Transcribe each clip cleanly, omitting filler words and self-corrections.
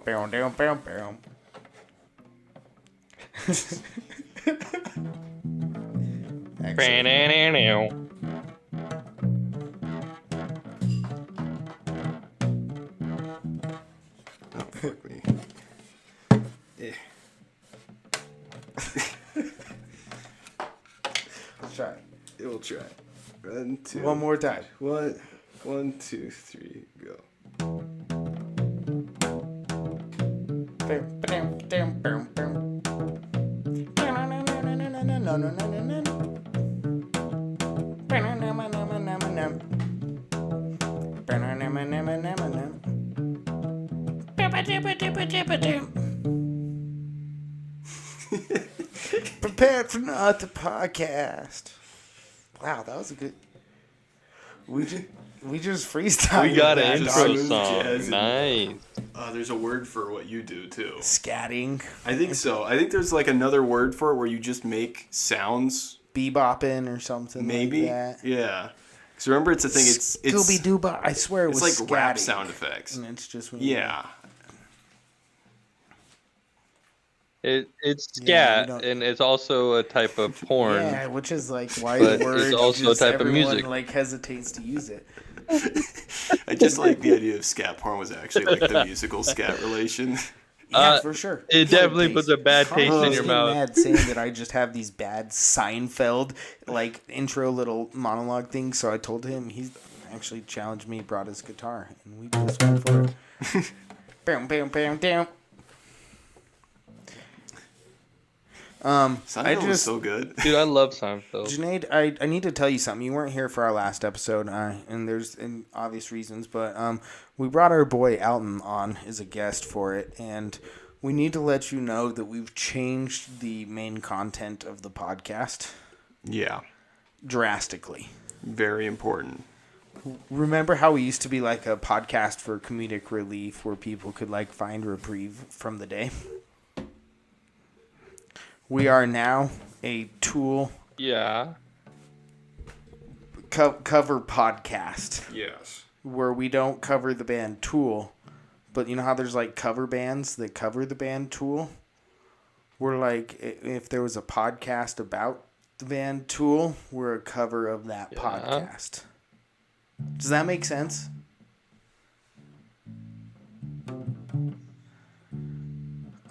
Bow, dow, bow, bow. Excellent. Oh, fuck me. Yeah. Let's try. We'll try. One, two. One more time. One, 1, 2, 3, go. Prepared for not the podcast. Wow, that was a good. We just freestyle. We got an Just intro smooth song. jazz and- Nice. There's a word for what you do too. Scatting, I think so. I think there's like another word for it where you just make sounds. bebopping, or something. Maybe. Like that. Yeah. Because remember, it's a thing. It's Scooby Dooba. I swear it it's was like rap scatting. sound effects. And it's just when you- Yeah. It's Yeah, you scat, don't- and it's also a type of porn. Yeah, which is like why But the word it's also a just type of everyone, music. like hesitates to use it. I just like the idea of scat porn was actually like the musical scat relation. Yeah, for sure. It definitely Taste. puts a bad taste Carlos in your getting mouth. Mad saying that I just have these bad Seinfeld like intro little monologue things. So I told him he actually challenged me, brought his guitar, and we just went for it. Bam, bam, bam, bam. I Seinfeld was just so good. Dude, I love Seinfeld. Junaid, I need to tell you something. You weren't here for our last episode, and there's obvious reasons, but we brought our boy Alton on as a guest for it, and we need to let you know that we've changed the main content of the podcast Yeah. drastically. Very important. Remember how we used to be like a podcast for comedic relief where people could like find reprieve from the day? We are now a Tool Yeah. cover podcast. Yes. Where we don't cover the band Tool, but you know how there's like cover bands that cover the band Tool? We're like, if there was a podcast about the band Tool, we're a cover of that podcast. Does that make sense?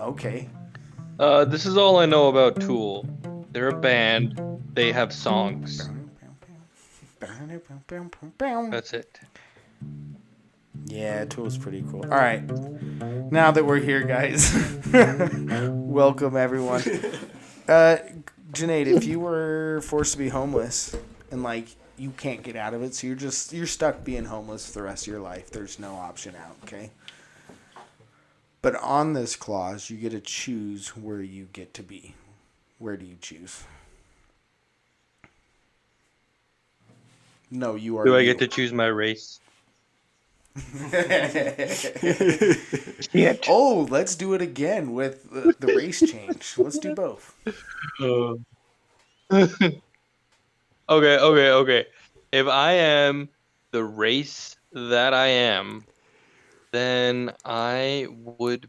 Okay. This is all I know about Tool. They're a band. They have songs. That's it. Yeah, Tool's pretty cool. All right. Now that we're here, guys, welcome everyone. Junaid, if you were forced to be homeless and like you can't get out of it, so you're stuck being homeless for the rest of your life. There's no option out, okay? But on this clause, you get to choose where you get to be. Where do you choose? No, you are. Do I get to choose my race? Oh, let's do it again with the race change. Let's do both. Okay. If I am the race that I am, then I would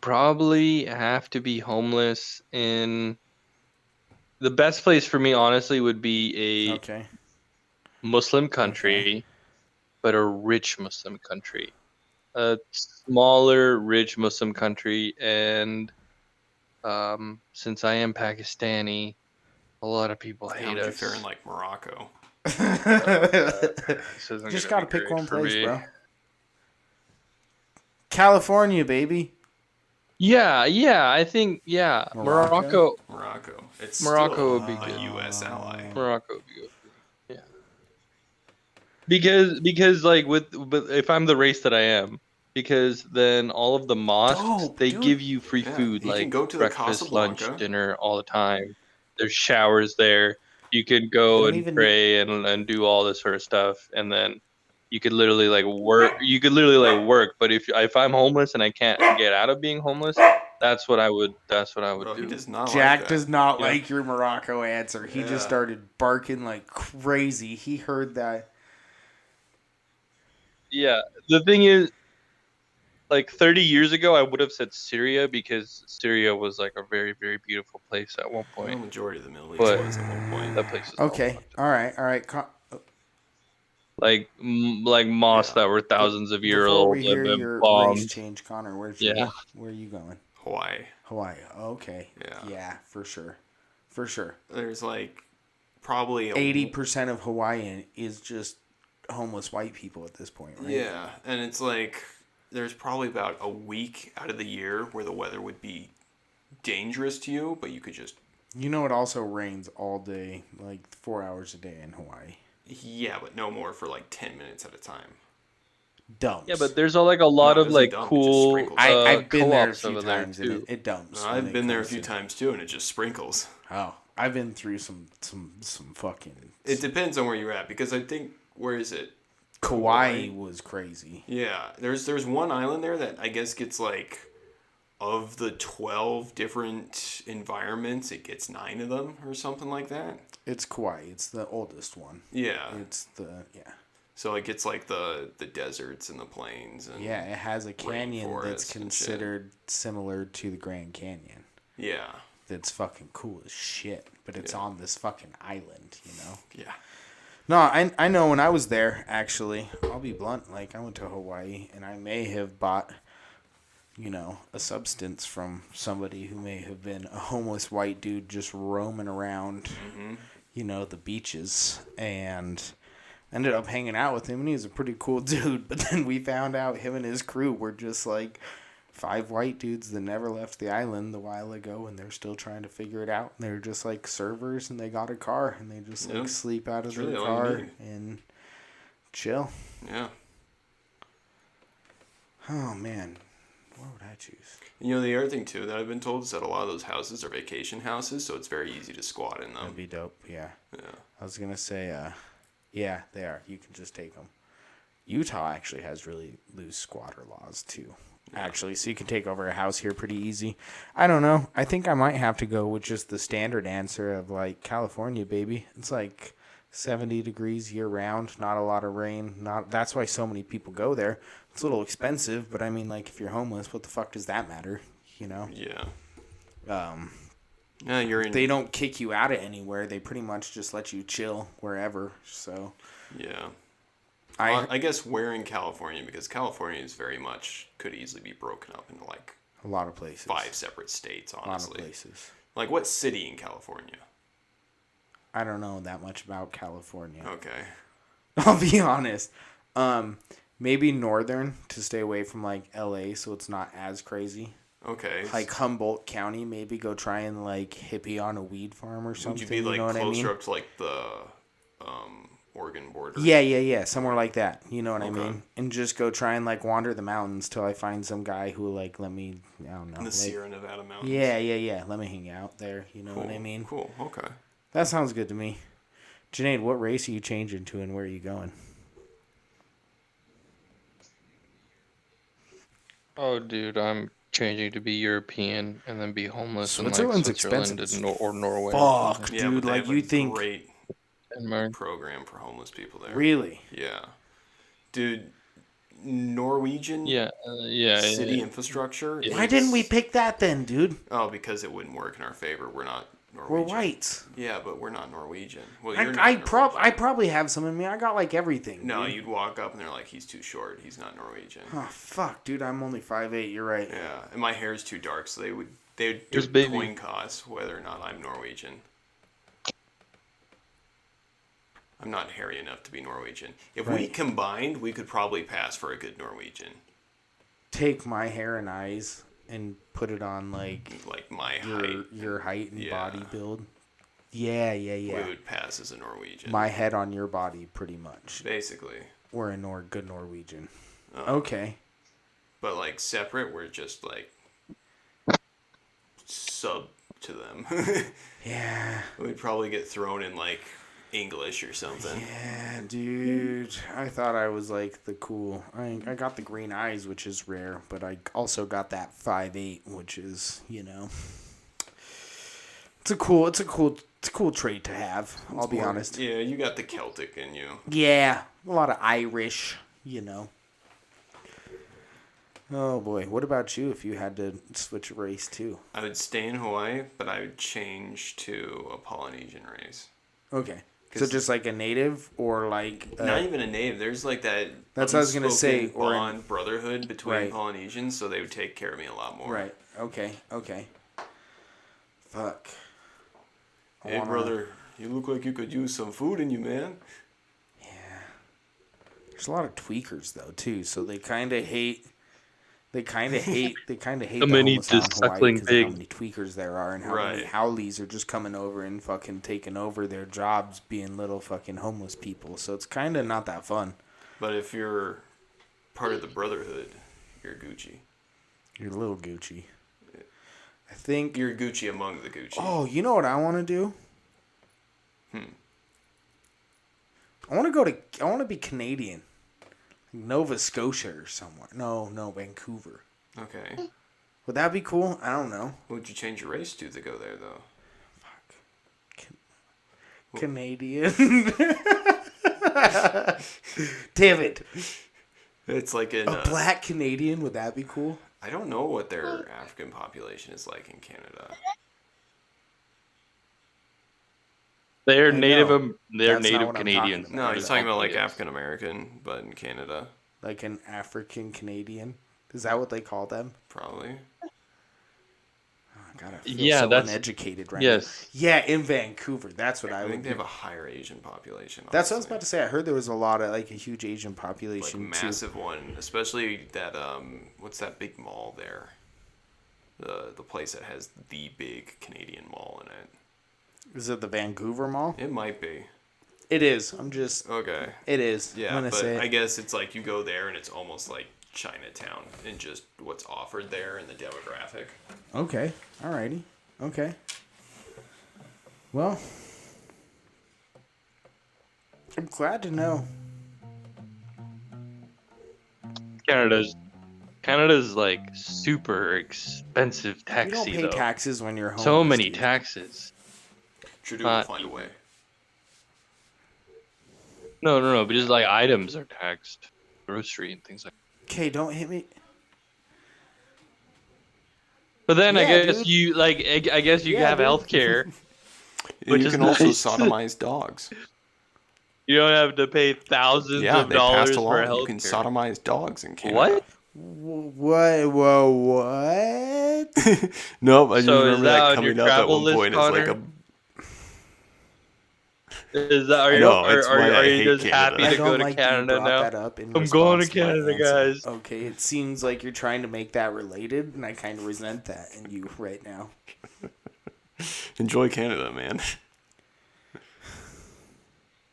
probably have to be homeless in the best place for me, honestly, would be a Okay. Muslim country, but a rich Muslim country. A smaller, rich Muslim country. And since I am Pakistani, a lot of people How hate would you us. fare in like Morocco? This isn't Just gonna gotta be pick great one for place, me. bro. California, baby. Yeah, I think, Morocco? Morocco. It's Morocco still would be a good. U.S. ally. Morocco would be good. Yeah. Because like but if I'm the race that I am, because then all of the mosques, Dope, they dude. give you free Yeah, food, you can like go to the breakfast, lunch, Casablanca. dinner all the time. There's showers there. You could You go don't and even pray and do all this sort of stuff, and then you could literally like work. You could literally like work. But if I'm homeless and I can't get out of being homeless, that's what I would Bro, he do. does not Jack like does that. not Yeah. like your Morocco answer. He just Yeah. started barking like crazy. He heard that. Yeah, the thing is, like 30 years ago, I would have said Syria because Syria was like a very, very beautiful place at one Well, point. majority of the Middle East But was at one point. that place is all Okay. fucked. All right. All right. Like mosques Yeah. that were thousands of years Before old we have hear been your race bombed. change, Connor, Yeah. where are you going? Hawaii. Hawaii. Okay. Yeah. Yeah, for sure. For sure. There's like probably 80% of Hawaiian is just homeless white people at this point, right? Yeah, and it's like there's probably about a week out of the year where the weather would be dangerous to you, but you could just You know, it also rains all day, like 4 hours a day in Hawaii. yeah, but no more for like 10 minutes at a time. Dumps. Yeah, but there's like a lot No, it of doesn't like dump, it just cool sprinkles. I've been there a co-ops few over there times and too. it dumps. when I've it been there a comes few to- times too, and it just sprinkles. Oh, I've been through some fucking. It depends on where you're at because I think where is it? Kauai was crazy. Yeah, there's one island there that I guess gets like of the 12 different environments, it gets 9 of them or something like that. It's Kauai. It's the oldest one. Yeah. It's the yeah. So it gets like the deserts and the plains and Yeah, it has a canyon that's rainforest and considered similar to the Grand Canyon. yeah. That's fucking cool as shit, but it's on this fucking island, you know? Yeah. No, I know when I was there, actually, I'll be blunt, like, I went to Hawaii, and I may have bought, you know, a substance from somebody who may have been a homeless white dude just roaming around, you know, the beaches, and ended up hanging out with him, and he was a pretty cool dude, but then we found out him and his crew were just, like, 5 white dudes that never left the island a while ago, and they're still trying to figure it out. And they're just like servers, and they got a car, and they just like Yeah. sleep out of That's their really all you car need. and chill. Yeah. Oh man, what would I choose? You know, the other thing too that I've been told is that a lot of those houses are vacation houses, so it's very easy to squat in them. That'd be dope. Yeah, Yeah. I was gonna say, yeah, they are. You can just take them. Utah actually has really loose squatter laws too. Actually, so you can take over a house here pretty easy. I don't know. I think I might have to go with just the standard answer of like California, baby. It's like 70 degrees year round, not a lot of rain. That's why so many people go there. It's a little expensive, but I mean, like if you're homeless, what the fuck does that matter? You know. Yeah. Um, Yeah, you're in. they don't kick you out of anywhere. They pretty much just let you chill wherever. So Yeah. I I guess where in California, because California is very much could easily be broken up into like a lot of places. 5 separate states. A lot of Honestly, places. like what city in California? I don't know that much about California. Okay. I'll be honest. Maybe northern to stay away from like LA, so it's not as crazy. Okay. Like Humboldt County, maybe go try and like hippie on a weed farm or something. Would you be like know what I closer mean? up to like the Oregon border? Yeah, somewhere like that. You know what I Okay. mean? And just go try and like wander the mountains till I find some guy who like let me. I don't know. In the like, Sierra Nevada mountains. Yeah. Let me hang out there. You know Cool. what I mean? Cool. Okay. That sounds good to me. Junaid, what race are you changing to and where are you going? Oh, dude, I'm changing to be European and then be homeless in like Switzerland's Switzerland expensive. or Norway. Fuck, Yeah, dude. but they Like have you a think? great Denmark. program for homeless people there. Really? Yeah. Dude, Norwegian Yeah. city yeah. infrastructure. Why didn't we pick that then, dude? Oh, because it wouldn't work in our favor. We're not We're Norwegian. white. Yeah, but we're not Norwegian. Well, you're not I Norwegian. probably have some in me. I got like everything. No, dude. you'd walk up and they're like, he's too short. He's not Norwegian. Oh fuck, dude. I'm only 5'8". You're right. Yeah, and my hair's too dark, so they'd do Here's baby. coin costs whether or not I'm Norwegian. I'm not hairy enough to be Norwegian. If we Right. combined, we could probably pass for a good Norwegian. Take my hair and eyes and put it on like Like my your height, your height and Yeah. body build. Yeah. we would pass as a Norwegian. My head on your body, pretty much. Basically. We're a good Norwegian. Oh. Okay. But like separate, we're just like sub to them. Yeah. We'd probably get thrown in like English or something. Yeah, dude. I thought I was like the cool. I got the green eyes, which is rare, but I also got that 5'8", which is, you know, it's a cool trait to have. I'll be More- honest. Yeah, you got the Celtic in you. Yeah, a lot of Irish, you know. Oh boy, what about you if you had to switch a race too? I would stay in Hawaii, but I would change to a Polynesian race. Okay. So 'Cause- just like a native or like Not even a native. There's like that. That's what I was gonna say, unspoken or bond brotherhood between Right. Polynesians, so they would take care of me a lot more. right. Okay. Okay. Fuck. I Hey wanna- brother, you look like you could use some food in you, man. There's a lot of tweakers though too, so they kind of hate. They kind of hate. They kind of hate So the many homeless out in just Hawaii suckling 'cause of how pigs. many tweakers there are and how many Right. howlies are just coming over and fucking taking over their jobs, being little fucking homeless people. So it's kind of not that fun. But if you're part of the brotherhood, you're Gucci. You're a little Gucci. I think. You're Gucci among the Gucci. Oh, you know what I want to do? I want to go to. I want to be Canadian, Nova Scotia or somewhere. No, Vancouver. Okay. Would that be cool? I don't know. What would you change your race to go there, though? Canadian. Damn it. It's like in. A black Canadian. Would that be cool? I don't know what their African population is like in Canada. They're I native. know. They're That's not native what I'm Canadians. talking No, about. he's talking about like Yes. African American, but in Canada, Like an African Canadian. Is that what they call them? probably. Oh, God, I feel Yeah, so that's- uneducated right Yes. now. Yeah, in Vancouver. That's what I I would think they do. have a higher Asian population. That's what I was honestly. about to say. I heard there was a lot of like a huge Asian Like population massive one, especially that what's that big mall there? The place that has the big Canadian mall in it. too. Is it the Vancouver Mall? It might be. It is. I'm just. Okay. It is. Yeah, I'm gonna but say I it. guess it's like you go there and it's almost like Chinatown and just what's offered there and the demographic. Okay. Alrighty. Okay. Well, I'm glad to know. Canada's like super expensive You taxi don't pay though. taxes when you're home. So many taxes. Trudeau will Uh, find a way. No, but just like items are taxed, grocery and things like. Okay, don't hit me. But then I Yeah, guess dude. you like I guess you Yeah, have dude. healthcare. And which you is can also nice. sodomize dogs. You don't have to pay thousands Yeah, of they dollars passed a for law. You can healthcare. sodomize dogs in Canada. What? What? Whoa, what? Nope, I just So is remember that that on coming your up at travel one list, point. It's like Connor? a. Is that are I you know, are, it's are, why I are you hate just Canada. happy I to don't go to like that you Canada brought now? that up in I'm going response to my Canada, answer. guys. Okay, it seems like you're trying to make that related, and I kind of resent that in you right now. Enjoy Canada, man.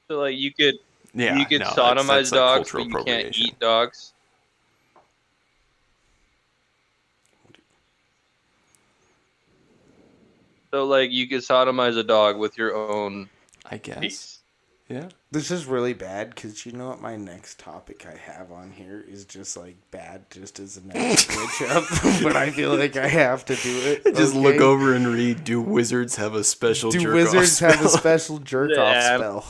So like you could Yeah, you could no, sodomize that's like dogs, cultural but you can't appropriation. eat dogs. So like you could sodomize a dog with your own I guess. piece. Yeah. This is really bad because you know what my next topic I have on here is just like bad, just as a next switch up. But I feel like I have to do it. Just look okay? over and read. Do wizards have a special Do jerk wizards off have a spell? special jerk off Yeah. spell?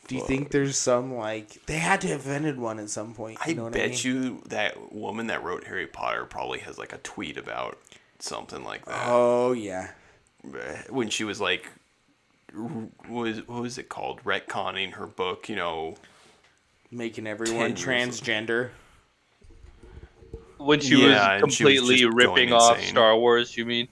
Do you think there's some like they had to have invented one at some point? I You know what bet mean? you that woman that wrote Harry Potter probably has like a tweet about something like that. Oh yeah. When she was like, what was it called? Retconning her book, you know. Making everyone 10 years transgender. When she Yeah, was and she was completely just ripping going off insane. Star Wars, you mean?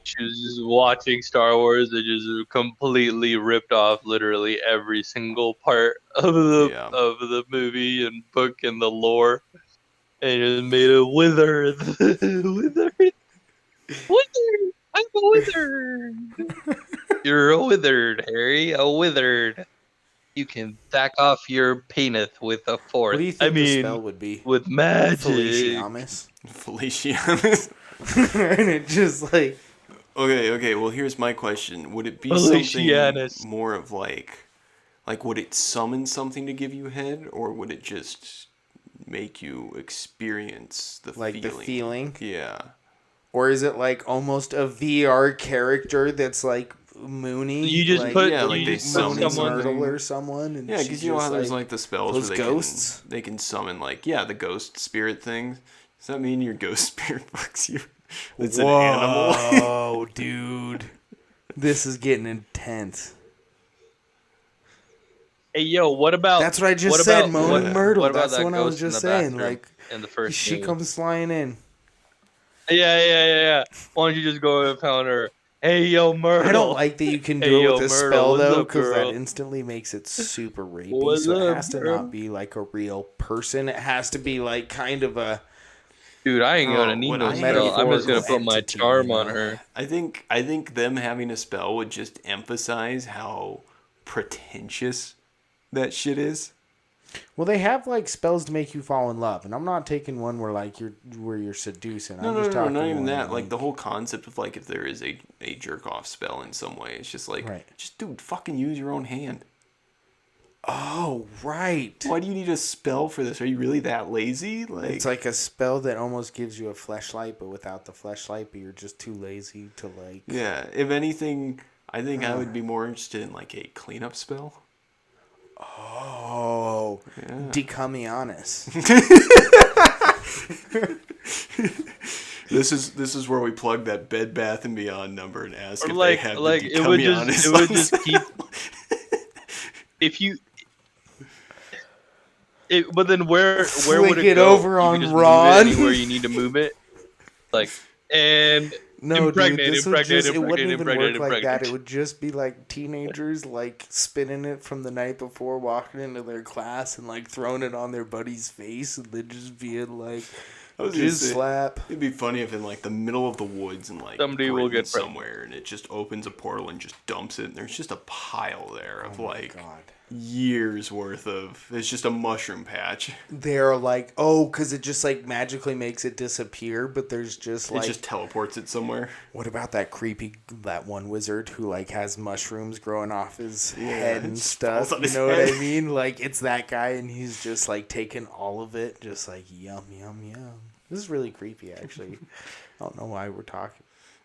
She was just watching Star Wars and just completely ripped off literally every single part of Yeah. the movie and book and the lore, and just made a wizard. Withered. I'm a wizard. You're a withered, Harry. A withered. You can back off your penis with a force. What do you think I the mean, spell would be? with magic. Feliciamus. Felicianus. And it just like Okay. Well, here's my question: would it be Felicianus. something more of like would it summon something to give you head, or would it just make you experience the like feeling? the feeling. Yeah. Or is it like almost a VR character that's like Mooney. You just like, put yeah, like you they just put summon Mooney's someone. something. Myrtle or someone. And Yeah, she's because you know how just there's like the spells those where ghosts. they can summon like the ghost spirit things. Does that mean your ghost spirit fucks you? It's an animal. Whoa, dude. This is getting intense. Hey, yo, what about? That's what I just what said, about- Moaning what- Myrtle. what about That's the that one I was ghost in just the saying. bathroom Like, in the first she movie? comes flying in. Yeah. Why don't you just go and pound her? Hey, yo, Myrtle. I don't like that you can Hey, do it yo, with a Myrtle, spell, what's though, up, because that girl? instantly makes it super rapey. What's So it up, has to girl? not be like a real person. It has to be like kind of a... Dude, I ain't Oh, gonna need what no I spell. I'm just gonna metaphorical put my entity, charm you on know? her. I think them having a spell would just emphasize how pretentious that shit is. Well, they have like spells to make you fall in love, and I'm not taking one where like you're seducing. I'm just talking Not even one that. where, Like the whole concept of like if there is a jerk off spell in some way, it's just like, Right. just dude, fucking use your own hand. Oh, right. Why do you need a spell for this? Are you really that lazy? Like, It's like a spell that almost gives you a fleshlight, but without the fleshlight, but you're just too lazy to like. yeah. If anything, I think I would be more interested in like a cleanup spell. Oh, Decamianus. This is where we plug that Bed Bath and Beyond number and ask Or if like, they have like the it would Decamianus just on keep. sale. If you. But then where would Flick it it go? over You on could just Ron. move it anywhere you need to move it. Like and No, impregnate, dude, this would impregnate, just, it wouldn't even impregnate, work like that. impregnate. It would just be like teenagers like spinning it from the night before, walking into their class and like throwing it on their buddy's face, and then just being like, I was gonna just say, slap. It'd be funny if in like the middle of the woods and like Somebody will Britain get pregnant. somewhere, and it just opens a portal and just dumps it, and there's just a pile there of like God. years worth of. It's just a mushroom patch. They're like, oh, because it just like magically makes it disappear, but there's just It like, just teleports it somewhere. what about that one wizard who like has mushrooms growing off his head it and just stuff? falls on You his know what I head. mean? Like it's that guy, and he's just like taking all of it, just like yum yum yum. This is really creepy, actually. I don't know why we're talking.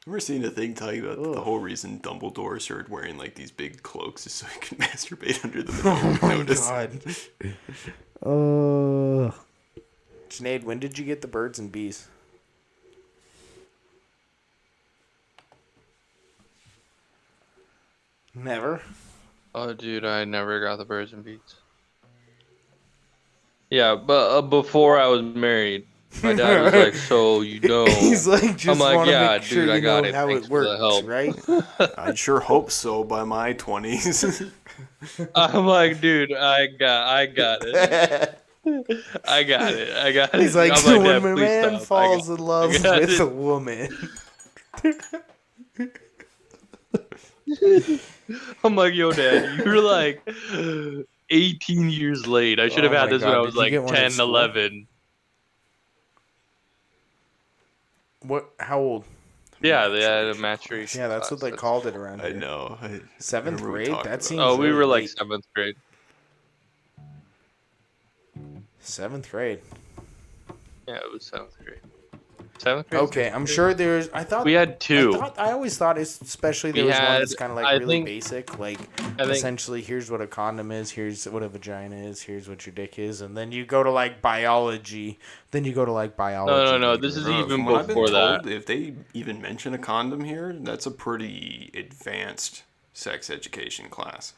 Ever seen a thing talking about the Ugh. whole reason Dumbledore started wearing like these big cloaks is so he can masturbate under them and no one would notice? Sinead, when did you get the birds and bees? Never. Oh, dude, I never got the birds and bees. Yeah, but before I was married, my dad was like, "So you know?" He's like, just I'm like, want to "Yeah, make sure dude, I you got know it. how Thanks it for the works, help." right? I'd sure hope so by my 20s. I'm like, "Dude, I got it. I got it. He's like, I'm so "Dad, when a please man stop. I falls got in love I got with it." a woman, I'm like, "Yo, Dad, you're like 18 years late. I should have Oh had my this when God, I was did you like get one at 10, school? 11." what? How old? Yeah, they had a maturation. Yeah, that's what they class. called it around I here. know. Seventh remember we grade? talked That about seems Oh, we really were like late. 7th grade. 7th grade. Yeah, it was 7th grade. 7th grade. Okay, I'm sure there's. I thought We had two. I always thought, especially there We was one had- that's kind of like I really think- basic. Like I think essentially, here's what a condom is. Here's what a vagina is. Here's what your dick is, and then you go to like biology. Then you go to like biology. no, later. this is From even what I've been before that. told, if they even mention a condom here, that's a pretty advanced sex education class.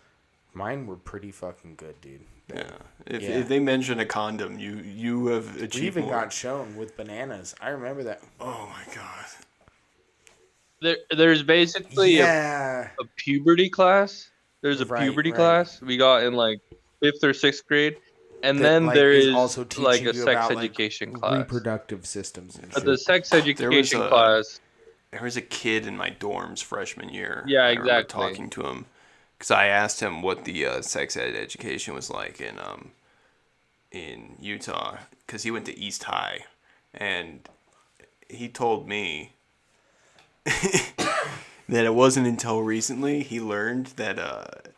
Mine were pretty fucking good, dude. Yeah. If, Yeah. if they mention a condom, you have achieved We even more. got shown with bananas. I remember that. Oh my god. There's basically Yeah. a puberty class. There's a Right, puberty right. class we got in like 5th or 6th grade, and That, then like, there is also teaching like a you sex about, like, education class. reproductive systems and But shit. the sex education a- class, There was a kid in my dorms freshman year. Yeah, I remember exactly. talking to him because I asked him what the sex ed education was like in Utah because he went to East High, and he told me that it wasn't until recently he learned that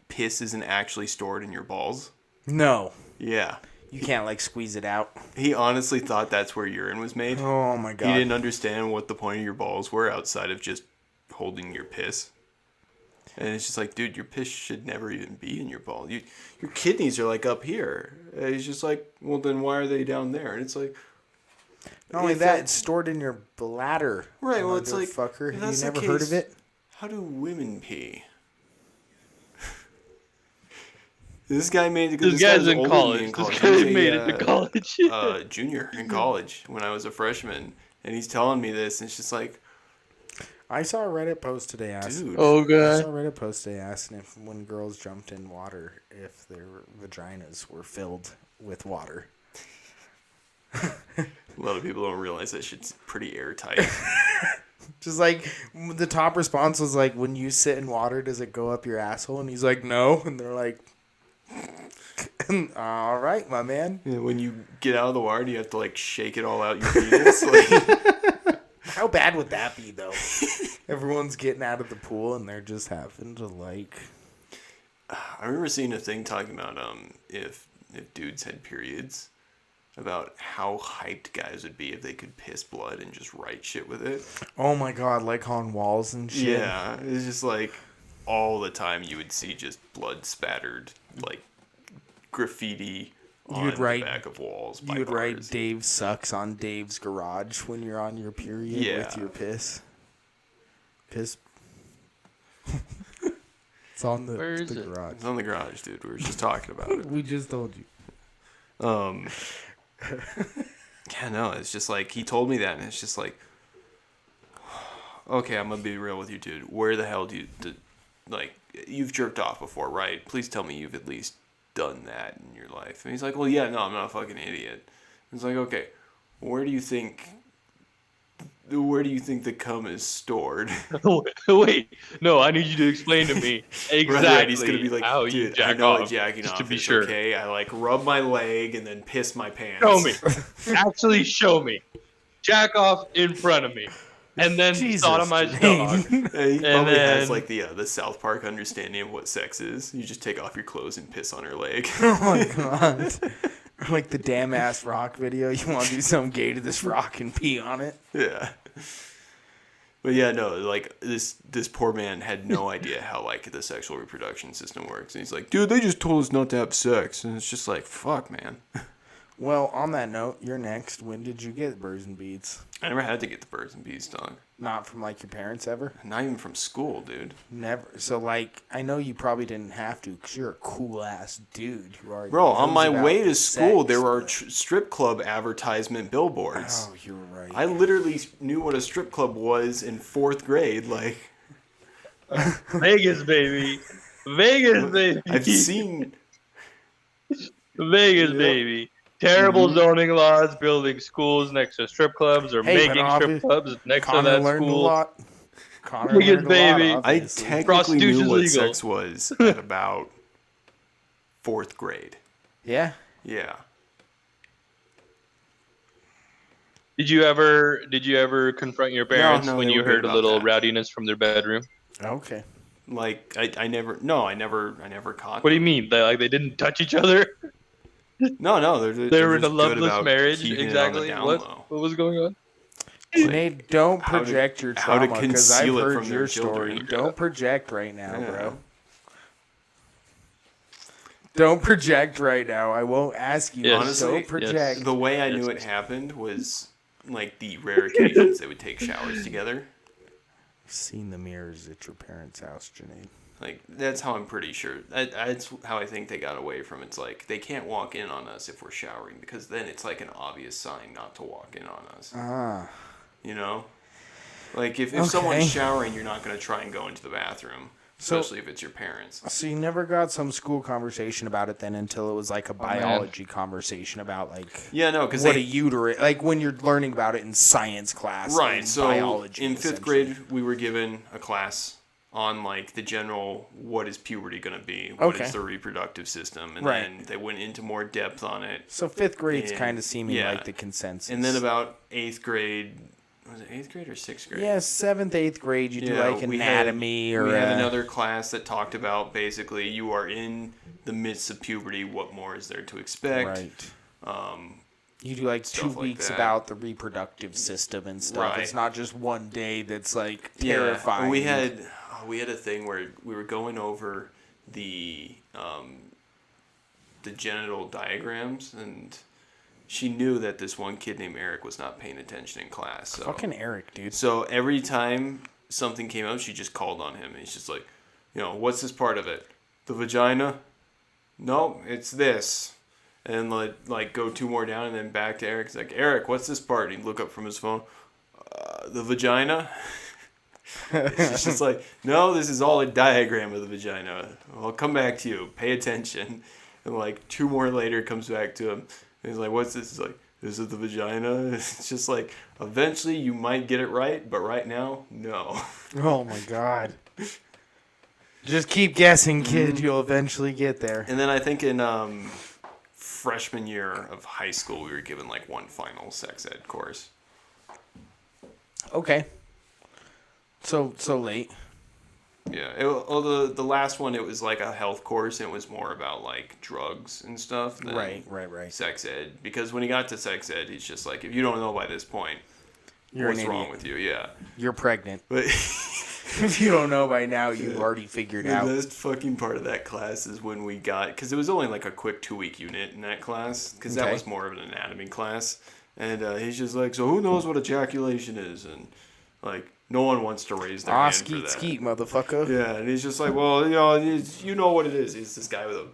piss isn't actually stored in your balls. No, Yeah. you can't like squeeze it out. He honestly thought that's where urine was made. Oh my god. He didn't understand what the point of your balls were outside of just holding your piss. And it's just like, dude, your piss should never even be in your ball. Your kidneys are like up here. And it's just like, well, then why are they down there? And it's like, Not only if that, it's stored in your bladder. Right, well, it's like, fucker. if You that's the never heard of case, it? how do women pee? This guy made it. This guy's was in older college. than me in This college. guy He was made it to college. Junior in college when I was a freshman, and he's telling me this, and it's just like, I saw a Reddit post today asking. dude. Oh I god. saw a Reddit post today asking if when girls jumped in water, if their vaginas were filled with water. A lot of people don't realize that shit's pretty airtight. Just like the top response was like, when you sit in water, does it go up your asshole? And he's like, no. And they're like, all right, my man. Yeah, when you get out of the water, you have to like shake it all out your penis. Like, How bad would that be, though? Everyone's getting out of the pool and they're just having to like. I remember seeing a thing talking about if dudes had periods, about how hyped guys would be if they could piss blood and just write shit with it. Oh my god, like on walls and shit. Yeah, it's just like all the time you would see just blood spattered like graffiti on would write- the back of walls. By You would write bars. Dave sucks on Dave's garage when you're on your period Yeah. with your piss. Piss. It's on the, Where is the it? garage. It's on the garage, dude. We were just talking about it. We just told you. Yeah, no, it's just like he told me that, and it's just like, okay, I'm gonna be real with you, dude. Where the hell like, you've jerked off before, right? Please tell me you've at least done that in your life. And he's like, well, yeah, no, I'm not a fucking idiot. It's like, okay, where do you think the cum is stored? Wait, no, I need you to explain to me exactly Right, he's gonna be like, how dude, you I jack know off. I'm jacking just off. to be It's sure. okay. I like rub my leg and then piss my pants. Show me. Actually, show me. Jack off in front of me, and then Jesus, sodomize Jane. dog. Yeah, he And probably has then- like the South Park understanding of what sex is. You just take off your clothes and piss on her leg. Oh my god. Like the damn ass rock video. You want to do something gay to this rock and pee on it? Yeah. But yeah, no, like this poor man had no idea how like the sexual reproduction system works. And he's like, dude, they just told us not to have sex. And it's just like, fuck, man. Well, on that note, you're next. When did you get birds and beads? I never had to get the birds and bees done. Not from like your parents ever? Not even from school, dude. Never. So like, I know you probably didn't have to because you're a cool ass dude who already Bro, on knows my about way to school, sex, there were but- strip club advertisement billboards. Oh, you're right. I literally knew what a strip club was in 4th grade. Like, Vegas, baby. Vegas, baby. I've seen. Vegas, Yep. baby. Terrible Mhm. zoning laws, building schools next to strip clubs, or Hey, but making strip obvi- clubs next Connor to that learned a school. lot. Connor Biggest learned a baby. lot, I obviously. technically knew Prostitution's what legal. sex was at about 4th grade. Yeah. Yeah. Did you ever confront your parents no, when they you were good heard a about little that. rowdiness from their bedroom? Okay. Like I never caught. What do you mean? They didn't touch each other? No, They were in a just good loveless about marriage. keeping it on the Exactly. down What? low. What was going on? Sinead, don't how to- project your how to trauma because I've conceal it heard from their your children. story. Don't project right now, Yeah. bro. Don't project right now. I won't ask you. Yes. Honestly, don't project. The way I knew it happened was like the rare occasions they would take showers together. I've seen the mirrors at your parents' house, Janae. Like that's how I'm pretty sure. That's how I think they got away from. It's like they can't walk in on us if we're showering because then it's like an obvious sign not to walk in on us. Ah. You know, like if Okay. someone's showering, you're not gonna try and go into the bathroom, So- especially if it's your parents. So you never got some school conversation about it then until it was like a man. biology conversation about like Yeah, no, because what a uterus, like when you're learning about it in science class, right. in So biology. in 5th essentially. grade, we were given a class on like the general what is puberty gonna be, what Okay. is the reproductive system, and Right. then they went into more depth on it. So 5th grade's And- kind of seeming yeah. like the consensus. And then about 8th grade, was it 8th grade or 6th grade? yeah, 7th, 8th grade, you do Yeah, like we anatomy or we had another class that talked about basically you are in the midst of puberty. What more is there to expect? right. You do like 2 Stuff like weeks that. about the reproductive system and stuff. Right. It's not just one day that's like Yeah, terrifying. we had a thing where we were going over the genital diagrams, and she knew that this one kid named Eric was not paying attention in class. So fucking Eric, dude. So every time something came up, she just called on him, and he's just like, what's this part of it? The vagina? No, it's this. And like go 2 more down, and then back to Eric. He's like, Eric, what's this part? He'd look up from his phone. The vagina? It's just like, no, this is all a diagram of the vagina. I'll come back to you. Pay attention. And like 2 more later, comes back to him. And he's like, what's this? He's like, this is the vagina. It's just like, eventually you might get it right, but right now, no. Oh my god. Just keep guessing, kid. You'll eventually get there. And then I think in freshman year of high school, we were given like one final sex ed course. Okay. So late. Yeah. The last one, it was like a health course, and it was more about like drugs and stuff than Right. sex ed. Because when he got to sex ed, he's just like, if you don't know by this point, You're what's an wrong idiot. with you? Yeah. You're pregnant. But If you don't know by now, you've already figured the out. best fucking part of that class is when we got, because it was only like a quick 2-week unit in that class, because that Okay. was more of an anatomy class. And he's just like, so who knows what ejaculation is? And like, no one wants to raise their hand for that. Skeet, motherfucker. Yeah, and he's just like, well, you know what it is. He's this guy with a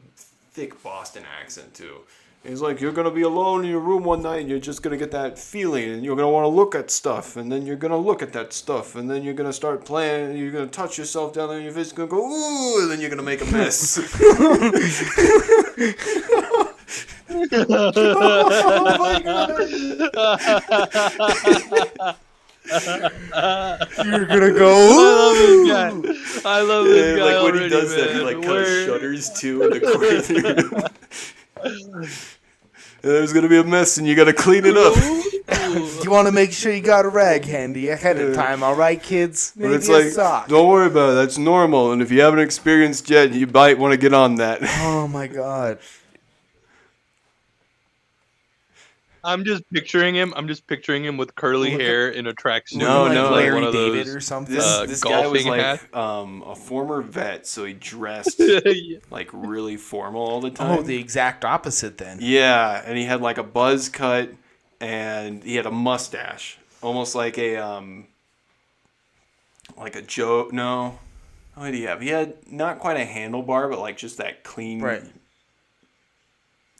thick Boston accent, too. And he's like, you're going to be alone in your room one night, and you're just going to get that feeling, and you're going to want to look at stuff, and then you're going to look at that stuff, and then you're going to start playing, and you're going to touch yourself down there, and your face is going to go, ooh, and then you're going to make a mess. Oh my god. You're gonna go. I love this guy. Like when he already, does that, he man. like kind of Where- shudders too in the corner. And there's gonna be a mess, and you gotta clean it up. You want to make sure you got a rag handy ahead of time, all right, kids? But Maybe it's a like, sock. don't worry about it. That's normal. And if you haven't experienced yet, you might want to get on that. Oh my god. I'm just picturing him. with curly hair in a tracksuit. No, Like no, Larry one of David those. or something. This guy was golfing like hat. a former vet, so he dressed like really formal all the time. Oh, the exact opposite then. Yeah, and he had like a buzz cut, and he had a mustache, almost like a Joe. No, what did he have? He had not quite a handlebar, but like just that clean. Right.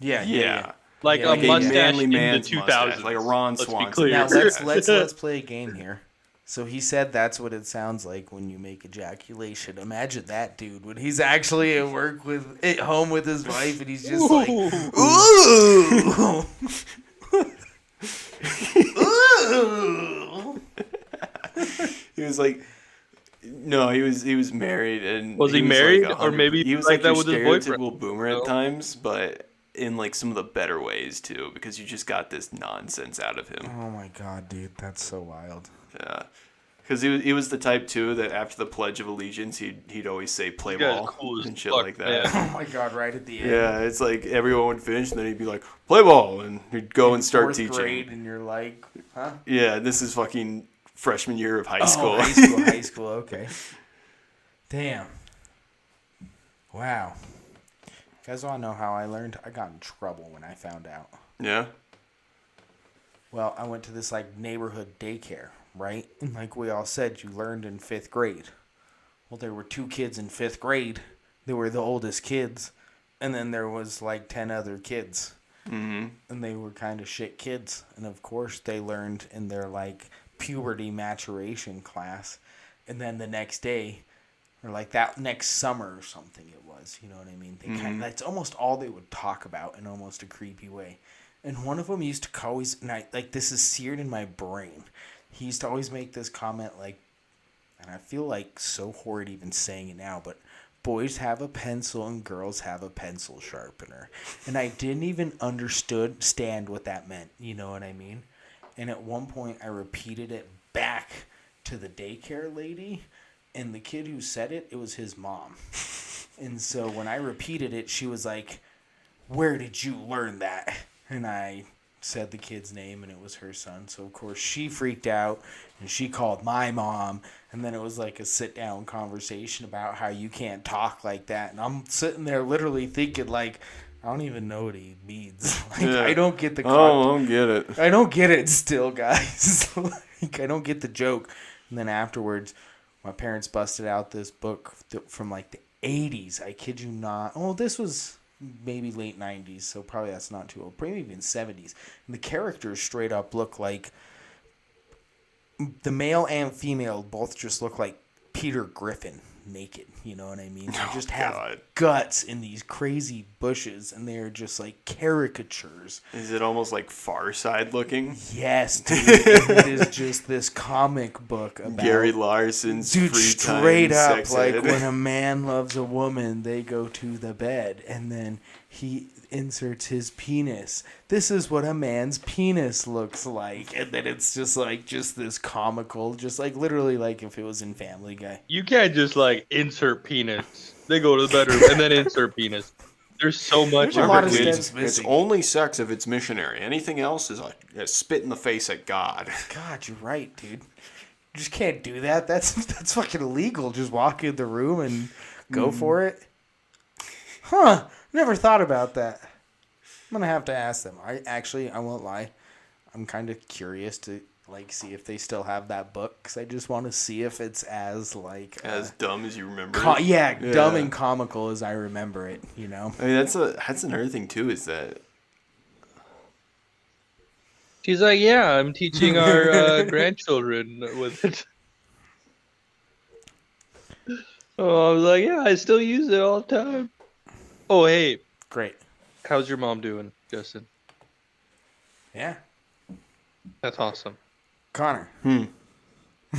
Yeah. Like Yeah, a like a mustache manly in the man's 2000s. mustache, like a Ron Let's be Swanson. clear. Now let's play a game here. So he said that's what it sounds like when you make ejaculation. Imagine that dude when he's actually at work at home with his wife and he's just like, ooh. Ooh. He was like, no, he was married, and Was he was married? like Or maybe he was like like that your with his stereotypical boyfriend? boomer at No. times, but in like some of the better ways too, because you just got this nonsense out of him. Oh my god, dude, that's so wild. Yeah, because he was the type too that after the Pledge of Allegiance, he'd always say "play This guy's ball" cool as and shit fuck, like that. man. Oh my god, right at the end. Yeah, it's like everyone would finish, and then he'd be like, "Play ball," and he'd go and start Fourth teaching. grade and you're like, huh? Yeah, this is fucking freshman year of high Oh, school. high school, okay. Damn. Wow. You guys want to know how I learned? I got in trouble when I found out. Yeah. Well, I went to this like neighborhood daycare, right? And like we all said, you learned in 5th grade. Well, there were 2 kids in 5th grade. They were the oldest kids. And then there was like 10 other kids. Mm-hmm. And they were kind of shit kids. And of course, they learned in their like puberty maturation class. And then the next day, or like that next summer or something it was, you know what I mean? They kind of, that's almost all they would talk about in almost a creepy way. And one of them used to always, and I, like this is seared in my brain. He used to always make this comment like, and I feel like so horrid even saying it now, but boys have a pencil and girls have a pencil sharpener. And I didn't even understand what that meant, you know what I mean? And at one point I repeated it back to the daycare lady, and the kid who said it was his mom. And so when I repeated it, she was like, "Where did you learn that?" And I said the kid's name and it was her son. So of course she freaked out and she called my mom, and then it was like a sit down conversation about how you can't talk like that. And I'm sitting there literally thinking like, I don't even know what he means. Like Yeah. I don't get the I don't get it. I don't get it still, guys. Like I don't get the joke. And then afterwards, my parents busted out this book from like the 80s. I kid you not. Oh, this was maybe late 90s, so probably that's not too old. Probably even 70s. And the characters straight up look like the male and female both just look like Peter Griffin naked. You know what I mean? They just have God. guts in these crazy bushes, and they're just like caricatures. Is it almost like Far Side looking? Yes, dude. It is just this comic book about Gary Larson's dude, free straight time up, sex like ed. when a man loves a woman, they go to the bed, and then he inserts his penis. This is what a man's penis looks like, and then it's just like just this comical, just like literally like if it was in Family Guy. You can't just like insert penis. They go to the bedroom and then insert penis. There's so much. There's a lot of information. steps It's missing. only sex if it's missionary. Anything else is a spit in the face at God. God, you're right, dude. You just can't do that. That's fucking illegal. Just walk in the room and go for it. Huh. Never thought about that. I'm gonna have to ask them. I won't lie. I'm kind of curious to like see if they still have that book, because I just want to see if it's as like As dumb as you remember. it. yeah, dumb Yeah. and comical as I remember it. You know. I mean, that's another thing too. Is that She's like, yeah, I'm teaching our grandchildren with it. Oh, I was like, yeah, I still use it all the time. Oh, hey, Great. how's your mom doing, Justin? Yeah. That's awesome. Connor. what's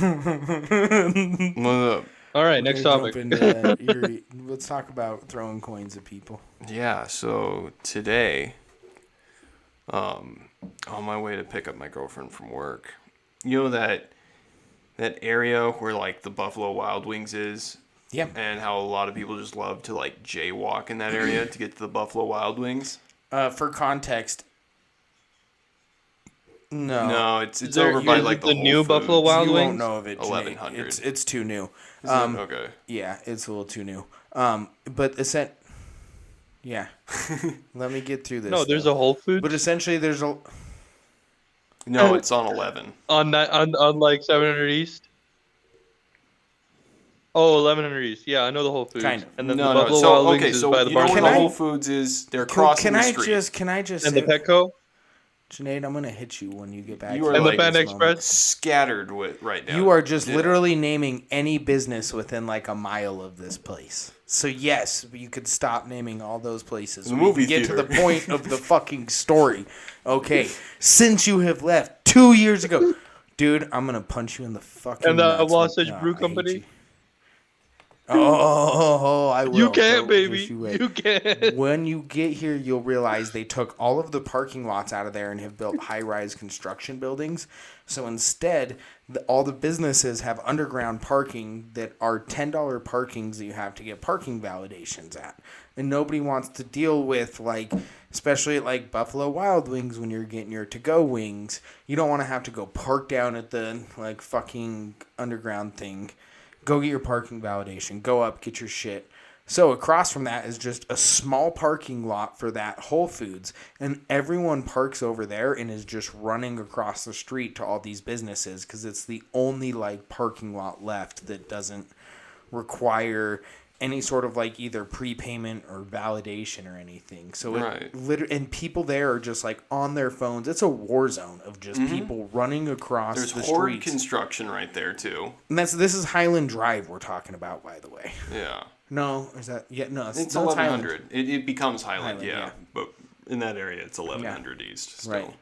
up? All right, next topic. Let's talk about throwing coins at people. Yeah. So today, on my way to pick up my girlfriend from work, you know that area where like the Buffalo Wild Wings is. Yeah. And how a lot of people just love to like jaywalk in that area to get to the Buffalo Wild Wings. For context, No, it's Is there- over by is like it the the Whole new Buffalo Foods. Wild you Wings? won't know of it. Janae. 1100. It's too new. Is it? Okay. Yeah, it's a little too new. But yeah. Let me get through this. No, there's though. a Whole Foods But essentially, there's a. No, it's on 11. on that on like 700 East. Oh, 1100 East. Yeah, I know the Whole Foods. Kind of. And then No, the no. Buffalo So Wild Wings okay, is so by the you know where Can the I- Whole Foods is? They're Can crossing I the street. can I just and the say, Petco Sinead, I'm gonna hit you when you get back. You to are this and the like- Panda moment. Express. Scattered with right now. You are just Yeah. literally naming any business within like a mile of this place. So yes, you could stop naming all those places. The We movie can get to theater. the point of the fucking story. Okay, since you have left 2 years ago, dude, I'm gonna punch you in the fucking. And the nuts Wasatch with- Brew I hate Company? you. Oh, I will. You can't, Don't baby. wish you would. You can't. When you get here, you'll realize they took all of the parking lots out of there and have built high-rise construction buildings. So instead, all the businesses have underground parking that are $10 parkings that you have to get parking validations at. And nobody wants to deal with, like, especially at, like, Buffalo Wild Wings when you're getting your to-go wings. You don't want to have to go park down at the, like, fucking underground thing. Go get your parking validation. Go up, get your shit. So across from that is just a small parking lot for that Whole Foods. And everyone parks over there and is just running across the street to all these businesses because it's the only like parking lot left that doesn't require any sort of like either prepayment or validation or anything. So Right. and people there are just like on their phones. It's a war zone of just people running across There's the horde streets. construction right there too. And this is Highland Drive we're talking about, by the way. Yeah. No, is that no? It's no, 1100. It becomes Highland, Highland, yeah. yeah. But in that area, it's 1100 east still.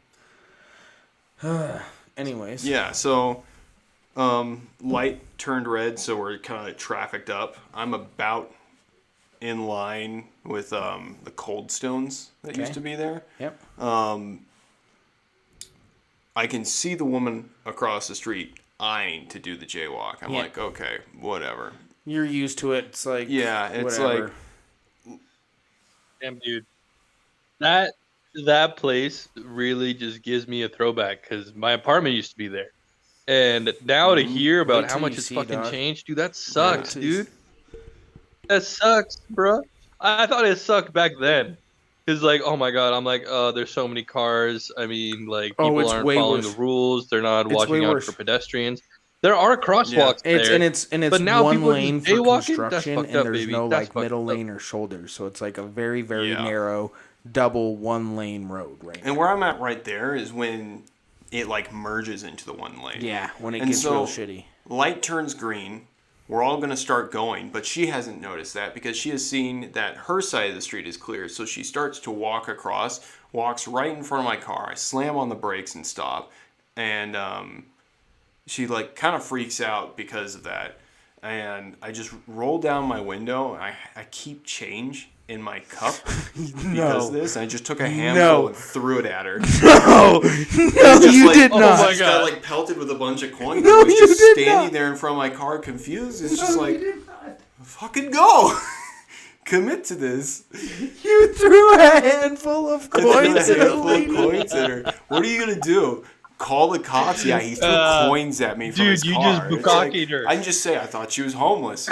Right. Anyways, Yeah. So, light turned red, so we're kind of trafficked up. I'm about in line with the Cold Stones that Okay. used to be there. Yep. I can see the woman across the street eyeing to do the jaywalk. I'm Yeah. like, okay, whatever. You're used to it. It's like Yeah, it's whatever. like Damn, dude. That that place really just gives me a throwback because my apartment used to be there. And now to hear about Wait how till much you it's see, fucking dog. changed, dude, that sucks, till you dude. That sucks, bro. I thought it sucked back then. Cause like, oh my god, I'm like, there's so many cars. I mean, like Oh, people it's aren't way following the worse. rules. They're not It's way watching out for worse. pedestrians. There are crosswalks It's there, and it's but now one people are just lane for jaywalking. That's construction, fucked and up, there's baby. no That's like fucked middle up. lane or shoulder, so it's like a very very Yeah. narrow double one lane road right And now. where I'm at right there is when it like merges into the one lane. Yeah, when it And gets so- real shitty. Light turns green. We're all going to start going, but she hasn't noticed that because she has seen that her side of the street is clear. So she starts to walk across, walks right in front of my car. I slam on the brakes and stop. And she like kind of freaks out because of that. And I just roll down my window. And I keep change in my cup because of this. And I just took a handful and threw it at her. No, no, Just you like- did oh not. my I just got God. like pelted with a bunch of coins. No, I was you just did standing not. there in front of my car, confused. It's just like, fucking go, commit to this. You threw a handful of I threw coins a at a handful of lady. coins at her. What are you gonna do? Call the cops? Yeah, he threw coins at me from dude, his you car. just It's like, bukkakied her. I can just say I thought she was homeless.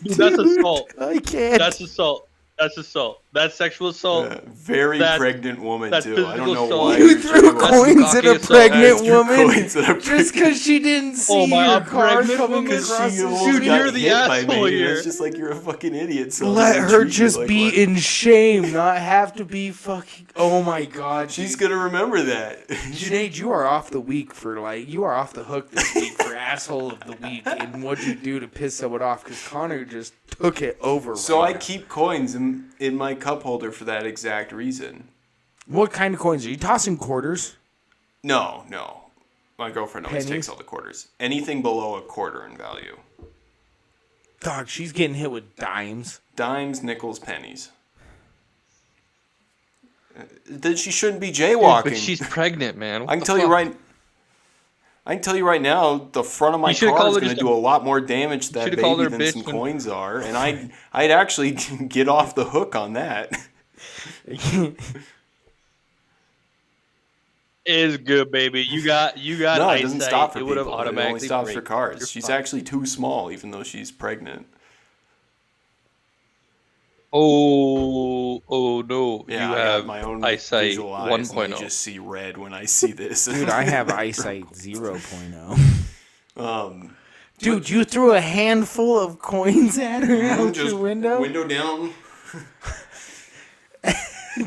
Dude, that's assault. I can't. That's assault. That's assault. That's sexual assault. Very That's- pregnant woman that's too. I don't physical know assault. why. You you're threw talking about- coins at a Bukkake assault. pregnant Threw woman coins at a just pregnant- because she didn't see Oh my, your a car pregnant coming woman? across She the almost Dude, got you're the hit by asshole me. here. It's just like you're a fucking idiot. So Let I'm gonna her treat you just like be one. in shame, not have to be fucking. Oh my god, She's gonna remember that. Sinead, you are off the week for like you are off the hook this week for asshole of the week and what'd you do to piss someone off? Because Connor just took it over. So right I now. keep coins in my cup holder for that exact reason. What kind of coins are you tossing? Quarters? No. My girlfriend always Pennies? takes all the quarters. Anything below a quarter in value. Dog, she's getting hit with dimes. Dimes, nickels, pennies. Then she shouldn't be Dude, jaywalking. but she's pregnant, man. What I can the tell you fuck? right. I can tell you right now, the front of my You should've car is called her going to just do a- a lot more damage to that should've called baby her than bitch some when- coins are, and I'd actually get off the hook on that. Is good, baby. You got No, it doesn't eyesight. stop for It would have people. It only automatically stops for break. cars. You're She's fine. actually too small, even though she's pregnant. Oh no. Yeah, you I have got my own eyesight visual eyes, and I 1.0. just see red when I see this. Dude, I have eyesight 0.0. Dude, you threw a handful of coins at her out just your window? window down.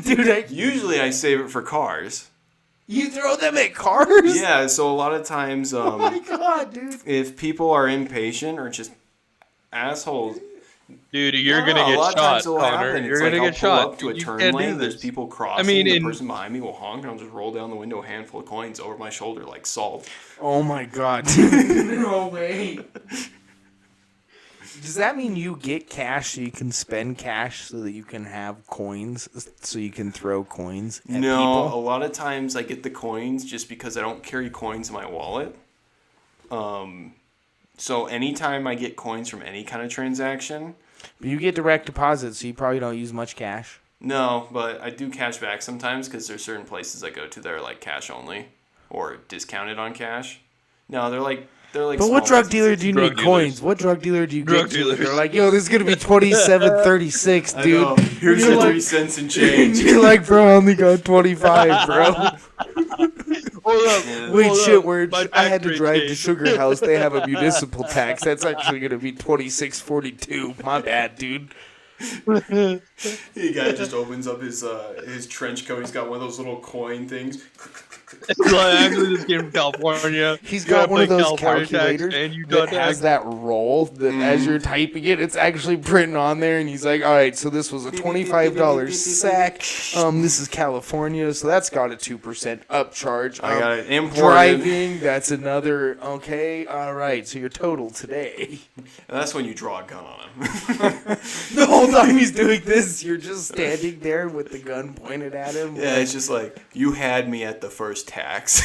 Dude, Usually, I save it for cars. you throw them at cars? Yeah, so a lot of times, Oh my god, dude. if people are impatient or just assholes, Dude, you're No, gonna a get lot of shot, times it'll Connor. happen. You're It's gonna like get I'll pull shot. up to a You turn can't lane. do There's this. people crossing. mean, the in- person behind me will honk, and I'll just roll down the window, a handful of coins over my shoulder like salt. Oh my god, dude. No way. Does that mean you get cash so you can spend cash so that you can have coins so you can throw coins at No, a people? lot of times I get the coins just because I don't carry coins in my wallet. So anytime I get coins from any kind of transaction, But you get direct deposits, so you probably don't use much cash. no, but I do cash back sometimes because there's certain places I go to that are like cash only or discounted on cash. No, they're like But what small drug dealer businesses. do you Drug need dealers. coins? What drug dealer do you Drug get to? dealers. They're like, yo, this is gonna be 27.36, I dude. know. Here's You're your like- 3 cents and change. You're like, bro, I only got 25, bro. Hold up. Wait, hold shit, up. where My I had tax to rate drive to changed. Sugar House. They have a municipal tax. That's actually gonna be 26.42. My bad, dude. The guy just opens up his trench coat. He's got one of those little coin things. Like, actually, this came from California. He's You gotta got one of pay those California tax calculators and you that done has that roll that as you're typing it, it's actually printing on there, and he's like, all right, so this was a $25 sack. This is California, so that's got a 2% upcharge. I got it imported. Driving, that's another, okay, all right, so your total today. And that's when you draw a gun on him. The whole time he's doing this, you're just standing there with the gun pointed at him. Yeah, it's just like, you had me at the first tax.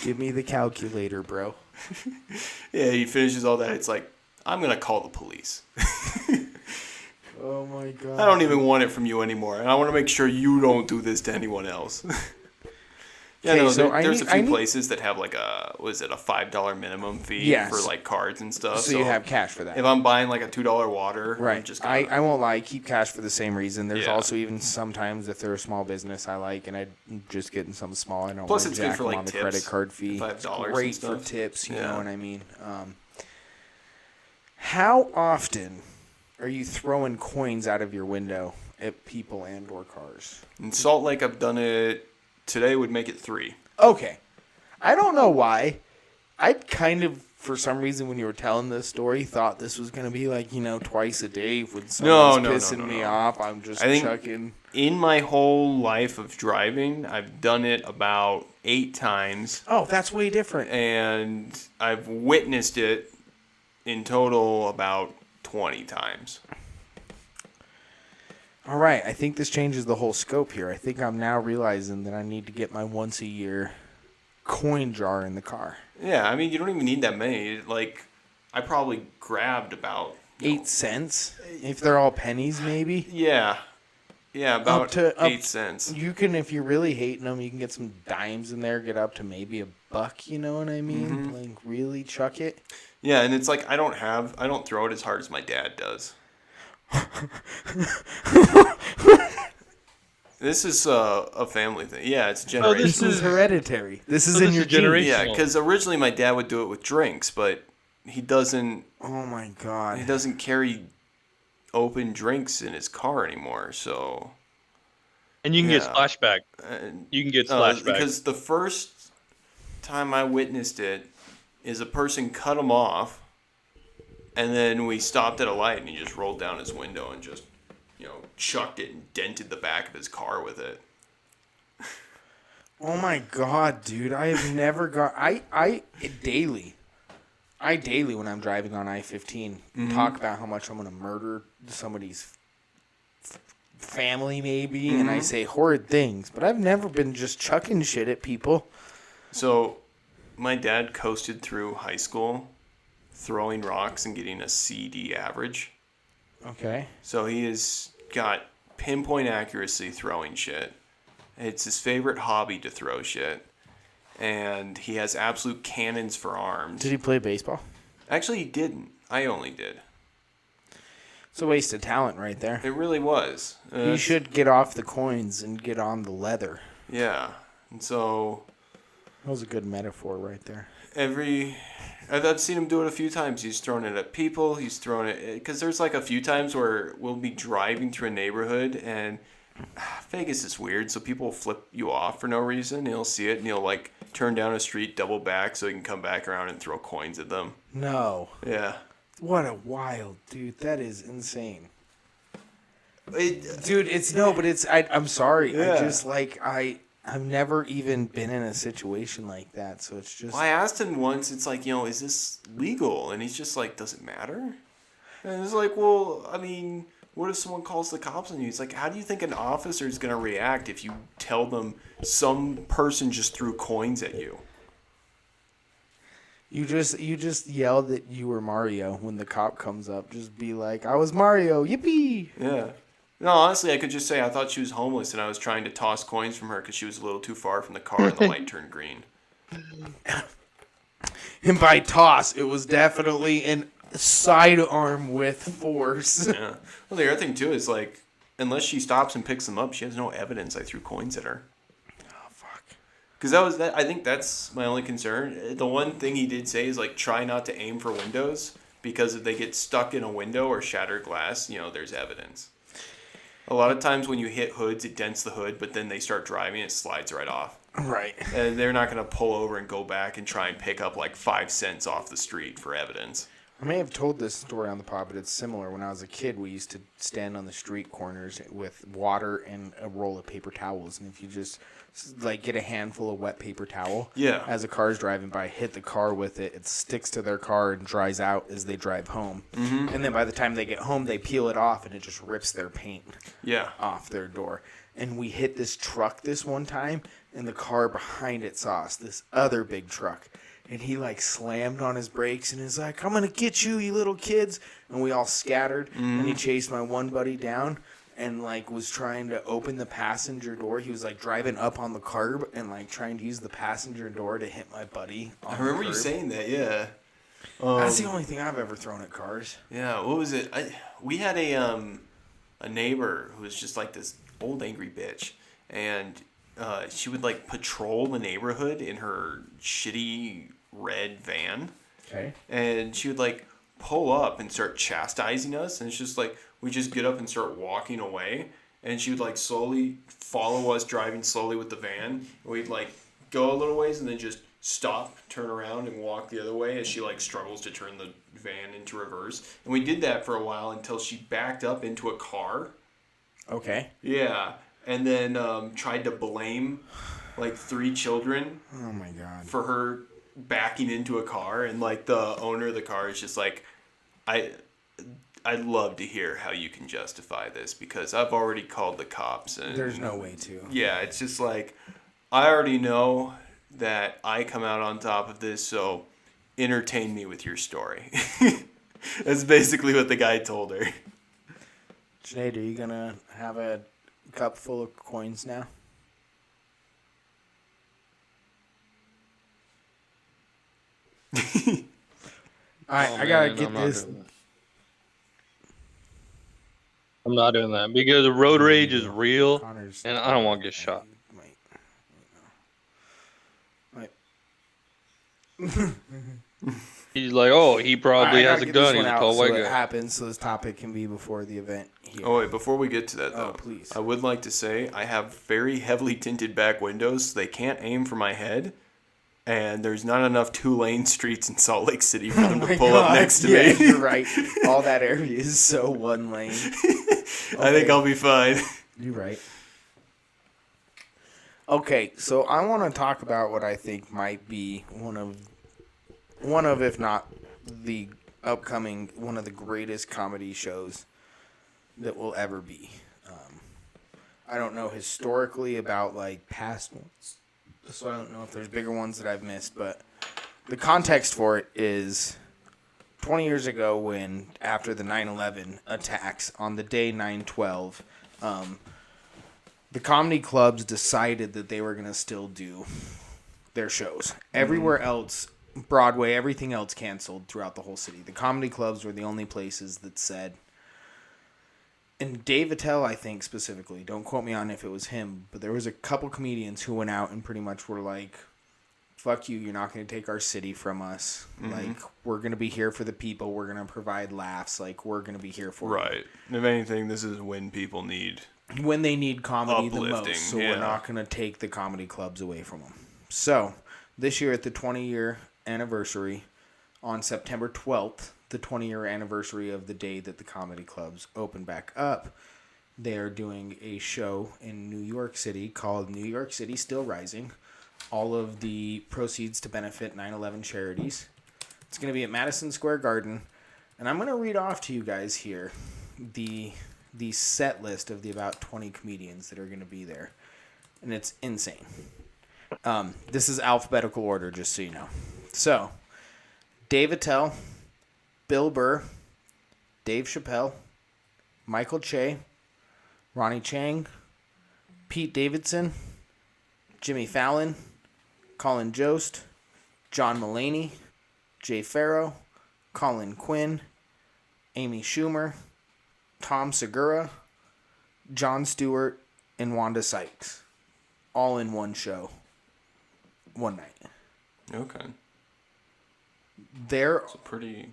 Give me the calculator, bro. Yeah, he finishes all that. It's like, I'm going to call the police. Oh my god. I don't even want it from you anymore, and I want to make sure you don't do this to anyone else. Yeah, Okay, no, so there's I a few need- places that have like a $5 minimum fee Yes. for like cards and stuff. So you have cash for that. if I'm buying like a $2 water, I'm Right. just I gonna, won't lie, keep cash for the same reason. There's Yeah. also even sometimes if they're a small business I like and I'm just getting something small, I don't Plus want it's to good jack for, them like, on the tips, credit card fee. $5 and It's great for stuff. tips, you Yeah. know what I mean? How often are you throwing coins out of your window at people and or cars? in Salt Lake, I've done it. Today would make it 3. Okay. I don't know why. I kind of, for some reason, when you were telling this story, thought this was going to be like, twice a day when someone's no, pissing me off. I'm just I think- chucking. In my whole life of driving, I've done it about 8 times, Oh, that's way different. and I've witnessed it in total about 20 times. All right. I think this changes the whole scope here. I think I'm now realizing that I need to get my once a year coin jar in the car. Yeah, I mean, you don't even need that many. Like, I probably grabbed about 8 cents? If they're all pennies, maybe? Yeah, about to- 8 cents. You can, if you're really hating them, you can get some dimes in there, get up to maybe $1. You know what I mean? Mm-hmm. Like, really chuck it. Yeah, and it's like I don't throw it as hard as my dad does. This is a family thing. Yeah, it's generational. this This is is- hereditary. This is so in this your is genes. generational. Yeah, because originally my dad would do it with drinks, but he doesn't Oh my god. carry open drinks in his car anymore. So And you can get Yeah. splashback. and, You can get splashback. because the first time I witnessed it is a person cut him off, and then we stopped at a light, and he just rolled down his window and just chucked it and dented the back of his car with it. Oh my god, dude. I have never got I daily when I'm driving on I-15 talk about how much I'm going to murder somebody's family maybe and I say horrid things, but I've never been just chucking shit at people. So, my dad coasted through high school, throwing rocks and getting a CD average. Okay. So he has got pinpoint accuracy throwing shit. It's his favorite hobby to throw shit. And he has absolute cannons for arms. Did he play baseball? Actually, he didn't. I only did. It's a waste of talent right there. It really was. He should get off the coins and get on the leather. Yeah. And so That was a good metaphor right there. I've seen him do it a few times. He's thrown it at people. He's thrown it because there's like a few times where we'll be driving through a neighborhood and Vegas is weird, so people will flip you off for no reason. He'll see it and he'll like turn down a street, double back, so he can come back around and throw coins at them. No. Yeah. What a wild dude. That is insane. It, Dude, I'm sorry. Yeah. I just I've never even been in a situation like that, so it's just I asked him once. It's like, is this legal? And he's just like, does it matter? And it's like, well, I mean, what if someone calls the cops on you? It's like, how do you think an officer is going to react if you tell them some person just threw coins at you? you just yell that you were Mario when the cop comes up. Just be like, I was Mario, yippee! Yeah. No, honestly, I could just say I thought she was homeless and I was trying to toss coins from her because she was a little too far from the car and the light turned green. And by toss, it was definitely an sidearm with force. Yeah. Well, the other thing, too, is like, unless she stops and picks them up, she has no evidence I threw coins at her. Oh fuck. Because I think that's my only concern. The one thing he did say is like try not to aim for windows because if they get stuck in a window or shattered glass, there's evidence. A lot of times when you hit hoods, it dents the hood, but then they start driving, it slides right off. Right. And they're not going to pull over and go back and try and pick up like 5 cents off the street for evidence. I may have told this story on the pod, but it's similar. When I was a kid, we used to stand on the street corners with water and a roll of paper towels. And if you just get a handful of wet paper towel, Yeah. as a car's driving by, hit the car with it, it sticks to their car and dries out as they drive home. Mm-hmm. And then by the time they get home, they peel it off and it just rips their paint Yeah. off their door. And we hit this truck this one time, and the car behind it saw us, this other big truck. and he like slammed on his brakes and is like, "I'm gonna get you, you little kids!" And we all scattered, and he chased my one buddy down. And, like, was trying to open the passenger door. He was, like, driving up on the curb and, like, trying to use the passenger door to hit my buddy on I remember the you curb. saying that, yeah. That's the only thing I've ever thrown at cars. Yeah, what was it? We had a neighbor who was just like this old angry bitch, and she would like patrol the neighborhood in her shitty red van, Okay. and she would like pull up and start chastising us, and it's just like we just get up and start walking away, and she would like slowly follow us driving slowly with the van. And we'd like go a little ways and then just stop, turn around, and walk the other way as she like struggles to turn the van into reverse. And we did that for a while until she backed up into a car. Okay. Yeah, and then tried to blame like 3 children Oh, my God. for her backing into a car, and like the owner of the car is just like, I'd love to hear how you can justify this, because I've already called the cops, and There's no way to. yeah, it's just like, I already know that I come out on top of this, so entertain me with your story. That's basically what the guy told her. Sinead, are you going to have a cup full of coins now? All right, Oh, I got to man, get I'm not this. doing that. I'm not doing that because road rage is real, Connor's. and I don't want to get shot. He's like, oh, he probably has a gun. He's a tall white so it guy. happens, so this topic can be before the event here. Oh, wait, before we get to that, though, Oh, please. I would like to say I have very heavily tinted back windows, so they can't aim for my head, and there's not enough 2-lane streets in Salt Lake City for them to pull up next to yeah, me. You're right. All that area is so one lane. I think I'll be fine. You're right. Okay, so I want to talk about what I think might be one of, if not the upcoming, one of the greatest comedy shows that will ever be. I don't know historically about like past ones, so I don't know if there's bigger ones that I've missed, but the context for it is 20 years ago when, after the 9/11 attacks on the day 9/12, the comedy clubs decided that they were going to still do their shows. Everywhere else, Broadway, everything else canceled throughout the whole city. The comedy clubs were the only places that said, and Dave Attell, I think specifically, don't quote me on if it was him, but there was a couple comedians who went out and pretty much were like, fuck you, you're not going to take our city from us. Like, we're going to be here for the people. We're going to provide laughs. Like, we're going to be here for you. Right. If anything, this is when people need... When they need comedy the Uplifting, most, so yeah. we're not going to take the comedy clubs away from them. So, this year at the 20-year anniversary, on September 12th, the 20-year anniversary of the day that the comedy clubs opened back up, they are doing a show in New York City called New York City Still Rising. All of the proceeds to benefit 9/11 charities. It's going to be at Madison Square Garden, and I'm going to read off to you guys here the set list of the about 20 comedians that are going to be there, and it's insane. This is alphabetical order, just so you know. So, Dave Attell, Bill Burr, Dave Chappelle, Michael Che, Ronnie Chang, Pete Davidson, Jimmy Fallon, Colin Jost, John Mulaney, Jay Farrow, Colin Quinn, Amy Schumer, Tom Segura, Jon Stewart, and Wanda Sykes. All in one show. One night. Okay. They're... It's a pretty...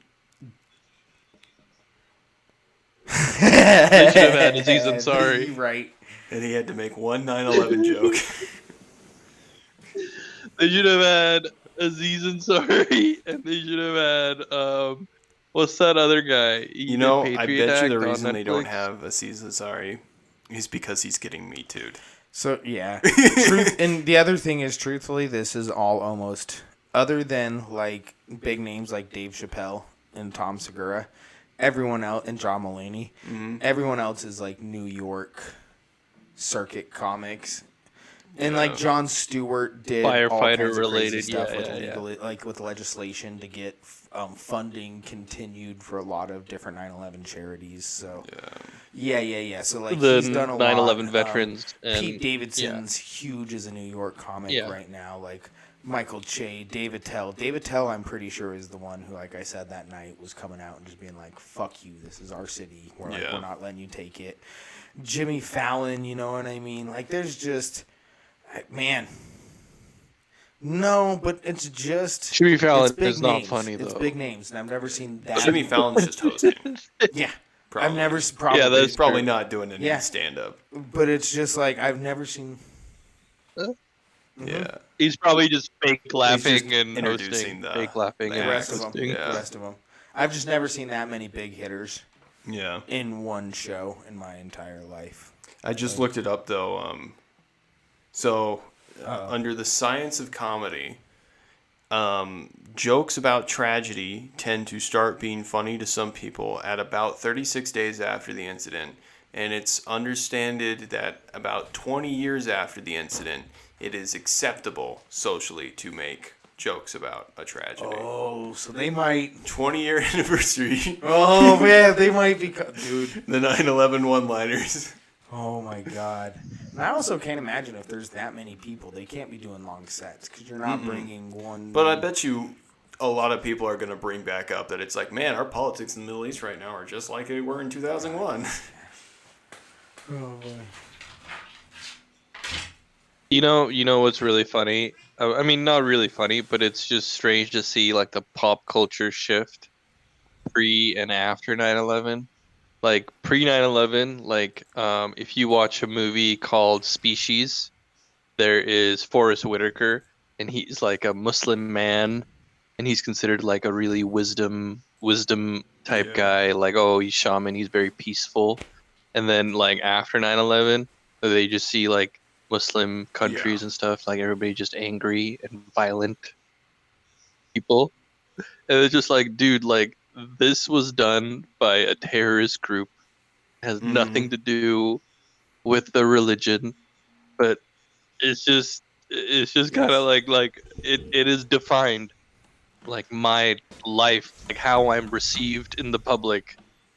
They should have had Aziz Ansari. Right. And he had to make one 9/11 joke. They should have had Aziz Ansari, and they should have had what's that other guy? He You know, did I Patriot bet you the Act on reason they don't Netflix. have Aziz Ansari is because he's getting Me Too'd. So, yeah. And the other thing is, truthfully, this is all almost, other than, like, big names like Dave Chappelle and Tom Segura, everyone else, and John Mulaney, everyone else is, like, New York circuit comics. And like Jon Stewart did all Firefighter kinds of crazy related, stuff yeah, with yeah, legal, like with legislation to get funding continued for a lot of different 9/11 charities. So yeah. So like The he's done a 9/11 lot. veterans and Pete Davidson's huge as a New York comic Yeah. right now. Like Michael Che, David Tell. David Tell, I'm pretty sure, is the one who, like I said that night, was coming out and just being like, "Fuck you, this is our city. We're not letting you take it." Jimmy Fallon, you know what I mean? Like, there's just, man. No, but it's just Jimmy Fallon it's big is not names. funny, It's though. big names, and I've never seen that. Jimmy Fallon's just hosting. Yeah, Probably. I've never probably. Yeah, that's He's probably not doing any Yeah. stand-up. But it's just like I've never seen. Yeah. He's probably just fake laughing just and introducing hosting. Fake laughing the and The rest of them. hosting. Yeah. The rest of them. I've just never seen that many big hitters Yeah. in one show in my entire life. I just looked it up though. Under the science of comedy, jokes about tragedy tend to start being funny to some people at about 36 days after the incident, and it's understood that about 20 years after the incident, it is acceptable socially to make jokes about a tragedy. Oh, so they might. 20-year anniversary. Oh man, they might be. Dude. The 9/11 one-liners. Oh my god. And I also can't imagine if there's that many people, they can't be doing long sets because you're not bringing one. But I bet you a lot of people are going to bring back up that it's like, man, our politics in the Middle East right now are just like they were in 2001. Oh boy. You know what's really funny? I mean, not really funny, but it's just strange to see like the pop culture shift pre and after 9/11. Like pre 9/11, like if you watch a movie called Species, there is Forrest Whitaker, and he's like a Muslim man, and he's considered like a really wisdom type guy. Like, oh, he's shaman, he's very peaceful. And then like after 9/11, they just see like Muslim countries and stuff, like everybody just angry and violent people. And it's just like, dude, like this was done by a terrorist group. It has nothing to do with the religion, but it's just kind of like it is defined like my life, like how I'm received in the public.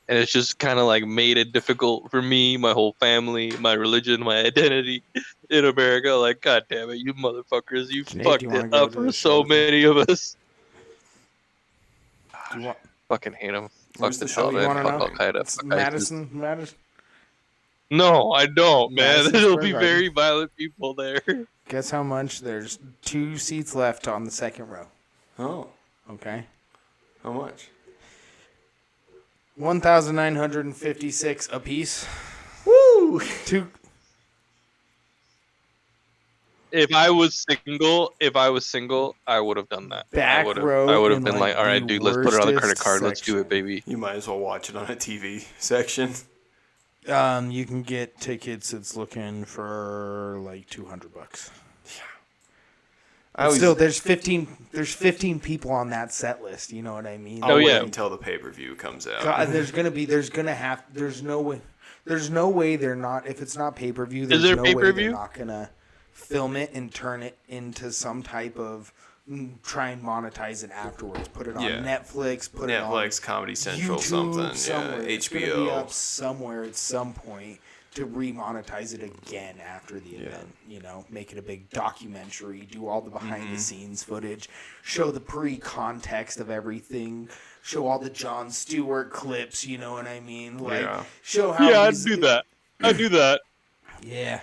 And it's just kind of like made it difficult for me, my whole family, my religion, my identity in America. Like, God damn it, you motherfuckers, you Nate, fucked do you wanna it go up to for the so show? many of us. Do you want, Fucking hate them. Fuck Where's the the show? show, You man. wanna Fuck know? Al-Qaeda. it's Fuck ISIS. Madison? No, I don't, man. Madison There'll Square be Garden. very violent people there. Guess how much? There's 2 seats left on the second row. Oh, Okay. how much? 1,956 apiece. Woo! Two. If I was single, I would have done that. Back I would row have in, been like, like, all right, the dude, let's put it on the credit worstest card. Let's do section. it, baby. You might as well watch it on a TV section. You can get tickets. It's looking for like $200. I always, Still, there's 15 people on that set list. You know what I mean? I'll Oh, wait yeah. until the pay-per-view comes out. God, there's no way they're not. If it's not pay per view, there's there no way pay-per-view? they're not gonna film it and turn it into some type of try and monetize it afterwards. Put it on Yeah. Netflix. Put it on Netflix, Comedy Central, YouTube, something. somewhere. Yeah, It's gonna be HBO. up somewhere at some point to remonetize it again after the event. You know, make it a big documentary. Do all the behind the scenes footage. Show the pre-context of everything. Show all the Jon Stewart clips. You know what I mean? Like, Yeah. show how. Yeah, I'd he's- do that. I'd do that. Yeah.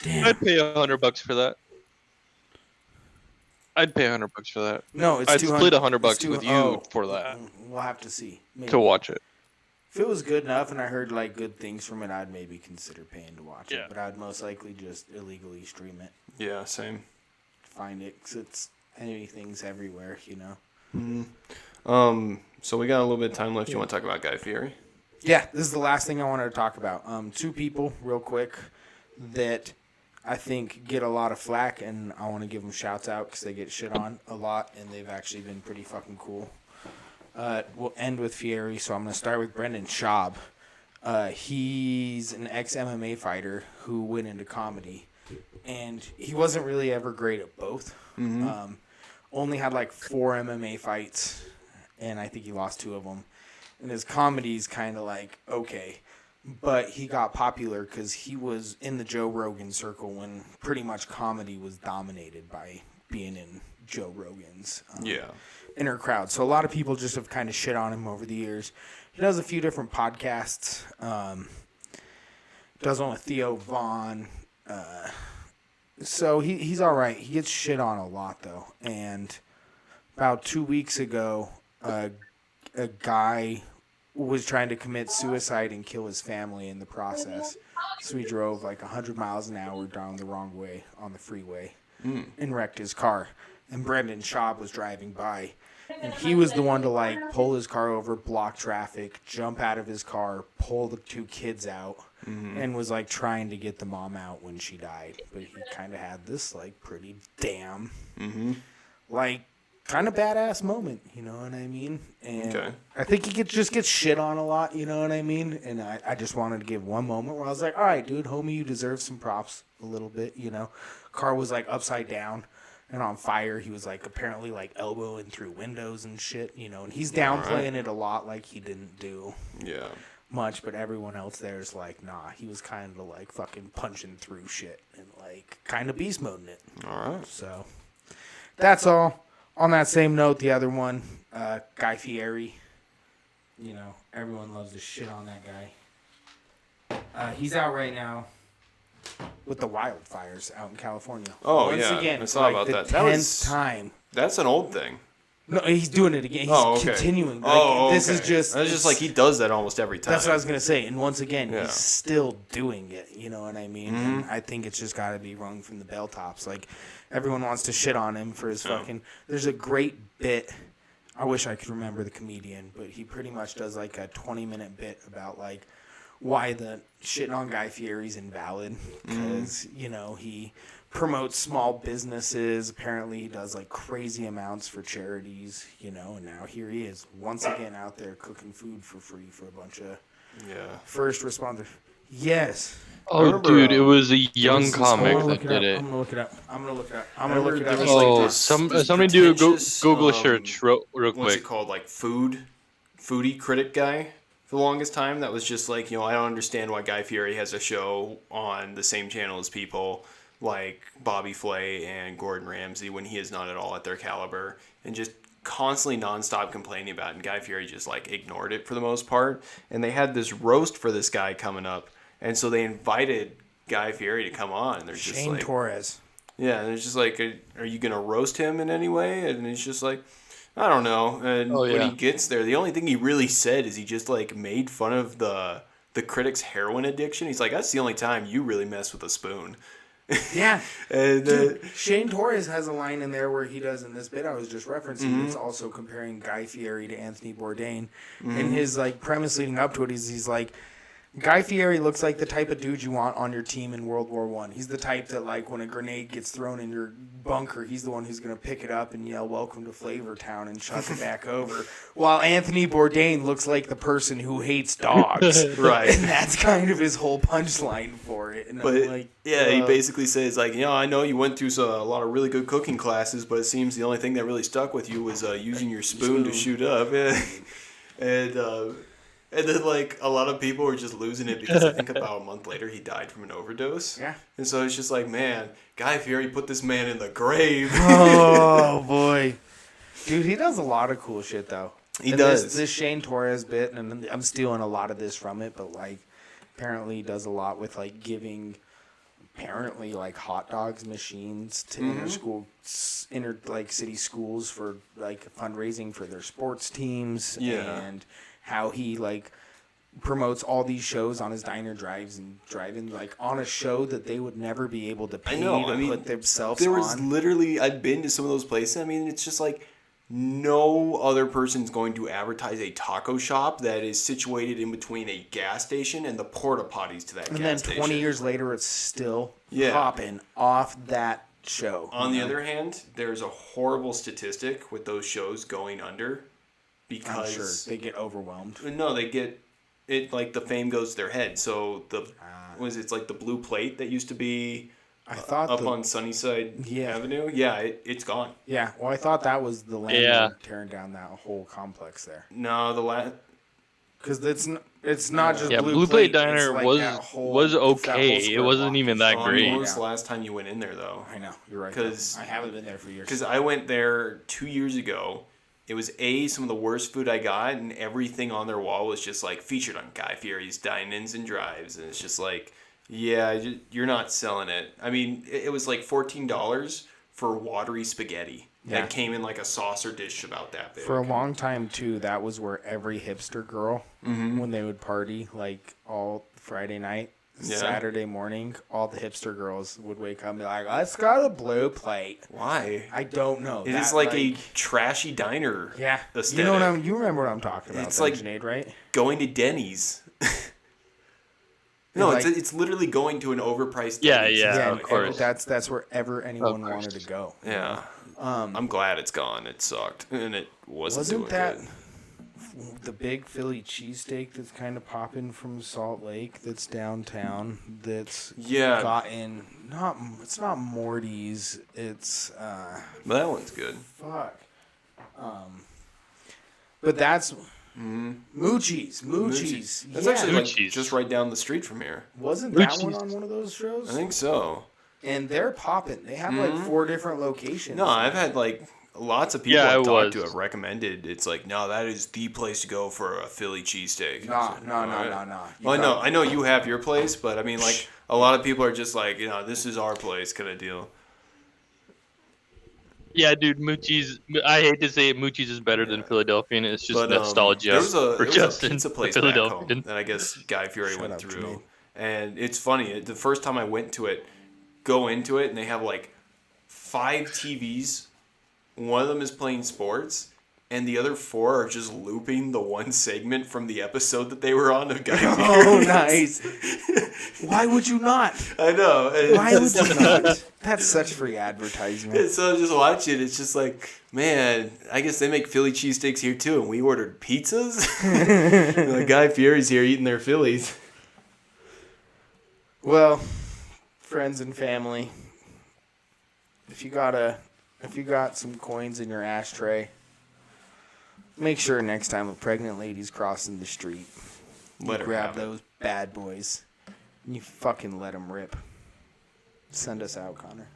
Damn. I'd pay $100 for that. I'd pay $100 for that. No, it's I'd 200 split $100 it's with you oh, for that We'll have to see. Maybe. to watch it. If it was good enough and I heard like good things from it, I'd maybe consider paying to watch Yeah. it. But I'd most likely just illegally stream it, Yeah, same. find it, 'cause it's anything's everywhere, you know. So we got a little bit of time left. You want to talk about Guy Fieri? Yeah, this is the last thing I wanted to talk about. 2 people, real quick, that I think get a lot of flack, and I want to give them shouts out because they get shit on a lot, and they've actually been pretty fucking cool. We'll end with Fieri, so I'm going to start with Brendan Schaub. He's an ex-MMA fighter who went into comedy. and he wasn't really ever great at both. Only had like 4 MMA fights, and I think he lost 2 of them. And his comedy's kind of like okay, but he got popular because he was in the Joe Rogan circle when pretty much comedy was dominated by being in Joe Rogan's inner crowd. So a lot of people just have kind of shit on him over the years. He does a few different podcasts. Does one with Theo Vaughn. So he's all right. He gets shit on a lot, though. And about 2 weeks ago, a guy was trying to commit suicide and kill his family in the process. So he drove like 100 miles an hour down the wrong way on the freeway and wrecked his car. And Brendan Schaub was driving by. And he was the one to like pull his car over, block traffic, jump out of his car, pull the 2 kids out, and was like trying to get the mom out when she died. But he kind of had this like pretty damn, like kind of badass moment, you know what I mean? And I think he just gets shit on a lot, you know what I mean? And I just wanted to give one moment where I was like, all right, dude, homie, you deserve some props a little bit, you know? Car was like upside down and on fire. He was like apparently like elbowing through windows and shit, you know, and he's downplaying it a lot like he didn't do much, but everyone else there is like, nah, he was kind of like fucking punching through shit and like kind of beast moding it. All right. So that's all. On that same note, the other one, Guy Fieri, you know, everyone loves to shit on that guy. He's out right now with the wildfires out in California. Oh, Once yeah. again, I saw like about the that. 10th time. That's an old thing. No, he's doing it again. He's continuing. Like, this is just... It's just like he does that almost every time. That's what I was going to say. And once again, he's still doing it. You know what I mean? And I think it's just got to be rung from the bell tops. Like, everyone wants to shit on him for his fucking... There's a great bit. I wish I could remember the comedian, but he pretty much does like a 20-minute bit about like why the shitting on Guy Fieri's invalid. Because, you know, he promotes small businesses. Apparently he does like crazy amounts for charities, you know, and now here he is once again out there cooking food for free for a bunch of first responders. Yes. Oh, dude, it was a young comic that did it. I'm gonna look it up. I'm gonna look it up. Oh, somebody do a Google a search real quick. What's it called? Like foodie critic guy for the longest time. That was just like, you know, I don't understand why Guy Fieri has a show on the same channel as people like Bobby Flay and Gordon Ramsay when he is not at all at their caliber, and just constantly nonstop complaining about it. And Guy Fieri just like ignored it for the most part. And they had this roast for this guy coming up, and so they invited Guy Fieri to come on. And they're just Shane like, Torres. Yeah, and it's just like, are you gonna roast him in any way? And he's just like, I don't know. And when he gets there, the only thing he really said is he just like made fun of the critic's heroin addiction. He's like, that's the only time you really mess with a spoon. Yeah. And, dude, Shane Torres has a line in there where he does in this bit I was just referencing. It's also comparing Guy Fieri to Anthony Bourdain. And his like premise leading up to it is he's like, Guy Fieri looks like the type of dude you want on your team in World War I. He's the type that, like, when a grenade gets thrown in your bunker, he's the one who's going to pick it up and yell, "Welcome to Flavortown," and chuck it back over. While Anthony Bourdain looks like the person who hates dogs. Right. And that's kind of his whole punchline for it. And but I'm like, he basically says, like, you know, I know you went through a lot of really good cooking classes, but it seems the only thing that really stuck with you was using your spoon to shoot up. And then, like, a lot of people were just losing it because I think about a month later he died from an overdose. Yeah. And so it's just like, man, Guy Fieri put this man in the grave. Oh, boy. Dude, he does a lot of cool shit, though. He does. This Shane Torres bit, and I'm stealing a lot of this from it, but, like, apparently he does a lot with, like, giving, apparently, like, hot dogs machines to city schools for, like, fundraising for their sports teams. Yeah. And how he like promotes all these shows on his diner drives and drive-in, like on a show that they would never be able to pay to put themselves on. There was literally, I've been to some of those places. I mean, it's just like no other person's going to advertise a taco shop that is situated in between a gas station and the porta potties to that gas station. And then 20 years later, it's still popping off that show. On the other hand, there's a horrible statistic with those shows going under. Because I'm sure they get overwhelmed. No, they get it, like the fame goes to their head. So it's like the Blue Plate that used to be I thought up on Sunnyside Avenue. Yeah, it's gone. Yeah, well, I thought that was the landlord Yeah. tearing down that whole complex there. No, Because it's not just Yeah, Blue Blue Plate Plate, Diner it's like was that whole- was it's that whole okay. square It wasn't block even is that gone. great. when was Yeah. the last time you went in there though? I know, you're right. 'Cause- I haven't been there for years. Because I went there 2 years ago. It was some of the worst food I got, and everything on their wall was just like featured on Guy Fieri's dine-ins and drives, and it's just like, yeah, you're not selling it. I mean, it was like $14 for watery spaghetti Yeah. that came in like a saucer dish about that big. For a long time, too, that was where every hipster girl, when they would party, like all Friday night, Yeah. Saturday morning, all the hipster girls would wake up and be like, let's go to Blue Plate. Why? I don't know. It is like a trashy diner. Yeah. aesthetic. You know you remember what I'm talking about, It's though, like- Sinead, right? Going to Denny's. No, Like- it's literally going to an overpriced Yeah, Denny's. yeah. Yeah, of and course. that's wherever anyone Of course. wanted to go. Yeah. I'm glad it's gone. It sucked. And it wasn't doing that good. the big Philly cheesesteak that's kind of popping from Salt Lake that's downtown that's Yeah. gotten it's not Morty's, it's But that one's good. fuck. But that's Moochie's. That's Yeah. actually like Moochie's. just right down the street from here. Wasn't that Moochie's. one on one of those shows? I think so. And they're popping. They have like 4 different locations. No, I've had like lots of people Yeah, I've it talked was. to have recommended. It's like, no, that is the place to go for a Philly cheesesteak. No. Well, I know you have your place, but I mean, like a lot of people are just like, this is our place kind of deal. Yeah, dude, Moochie's. I hate to say it, Moochie's is better than Philadelphian. It's just nostalgia There was a for Justin. pizza place for back Philadelphia. home that I guess Guy Fieri Shut went up, through, Jermaine. and it's funny. The first time I went to it, go into it, and they have like 5 TVs. One of them is playing sports, and the other 4 are just looping the one segment from the episode that they were on of Guy Fieri. Oh, nice. Why would you not? I know. Why would you not? That's such free advertisement. And so just watch it. It's just like, man, I guess they make Philly cheesesteaks here too, and we ordered pizzas. Like Guy Fieri's here eating their Phillies. Well, friends and family, if you got some coins in your ashtray, make sure next time a pregnant lady's crossing the street, you Let her grab have it. those bad boys and you fucking let them rip. Send us out, Connor.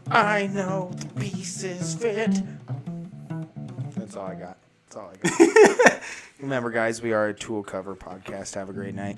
I know the pieces fit. That's all I got. Remember, guys, we are a Tool Cover podcast. Have a great night.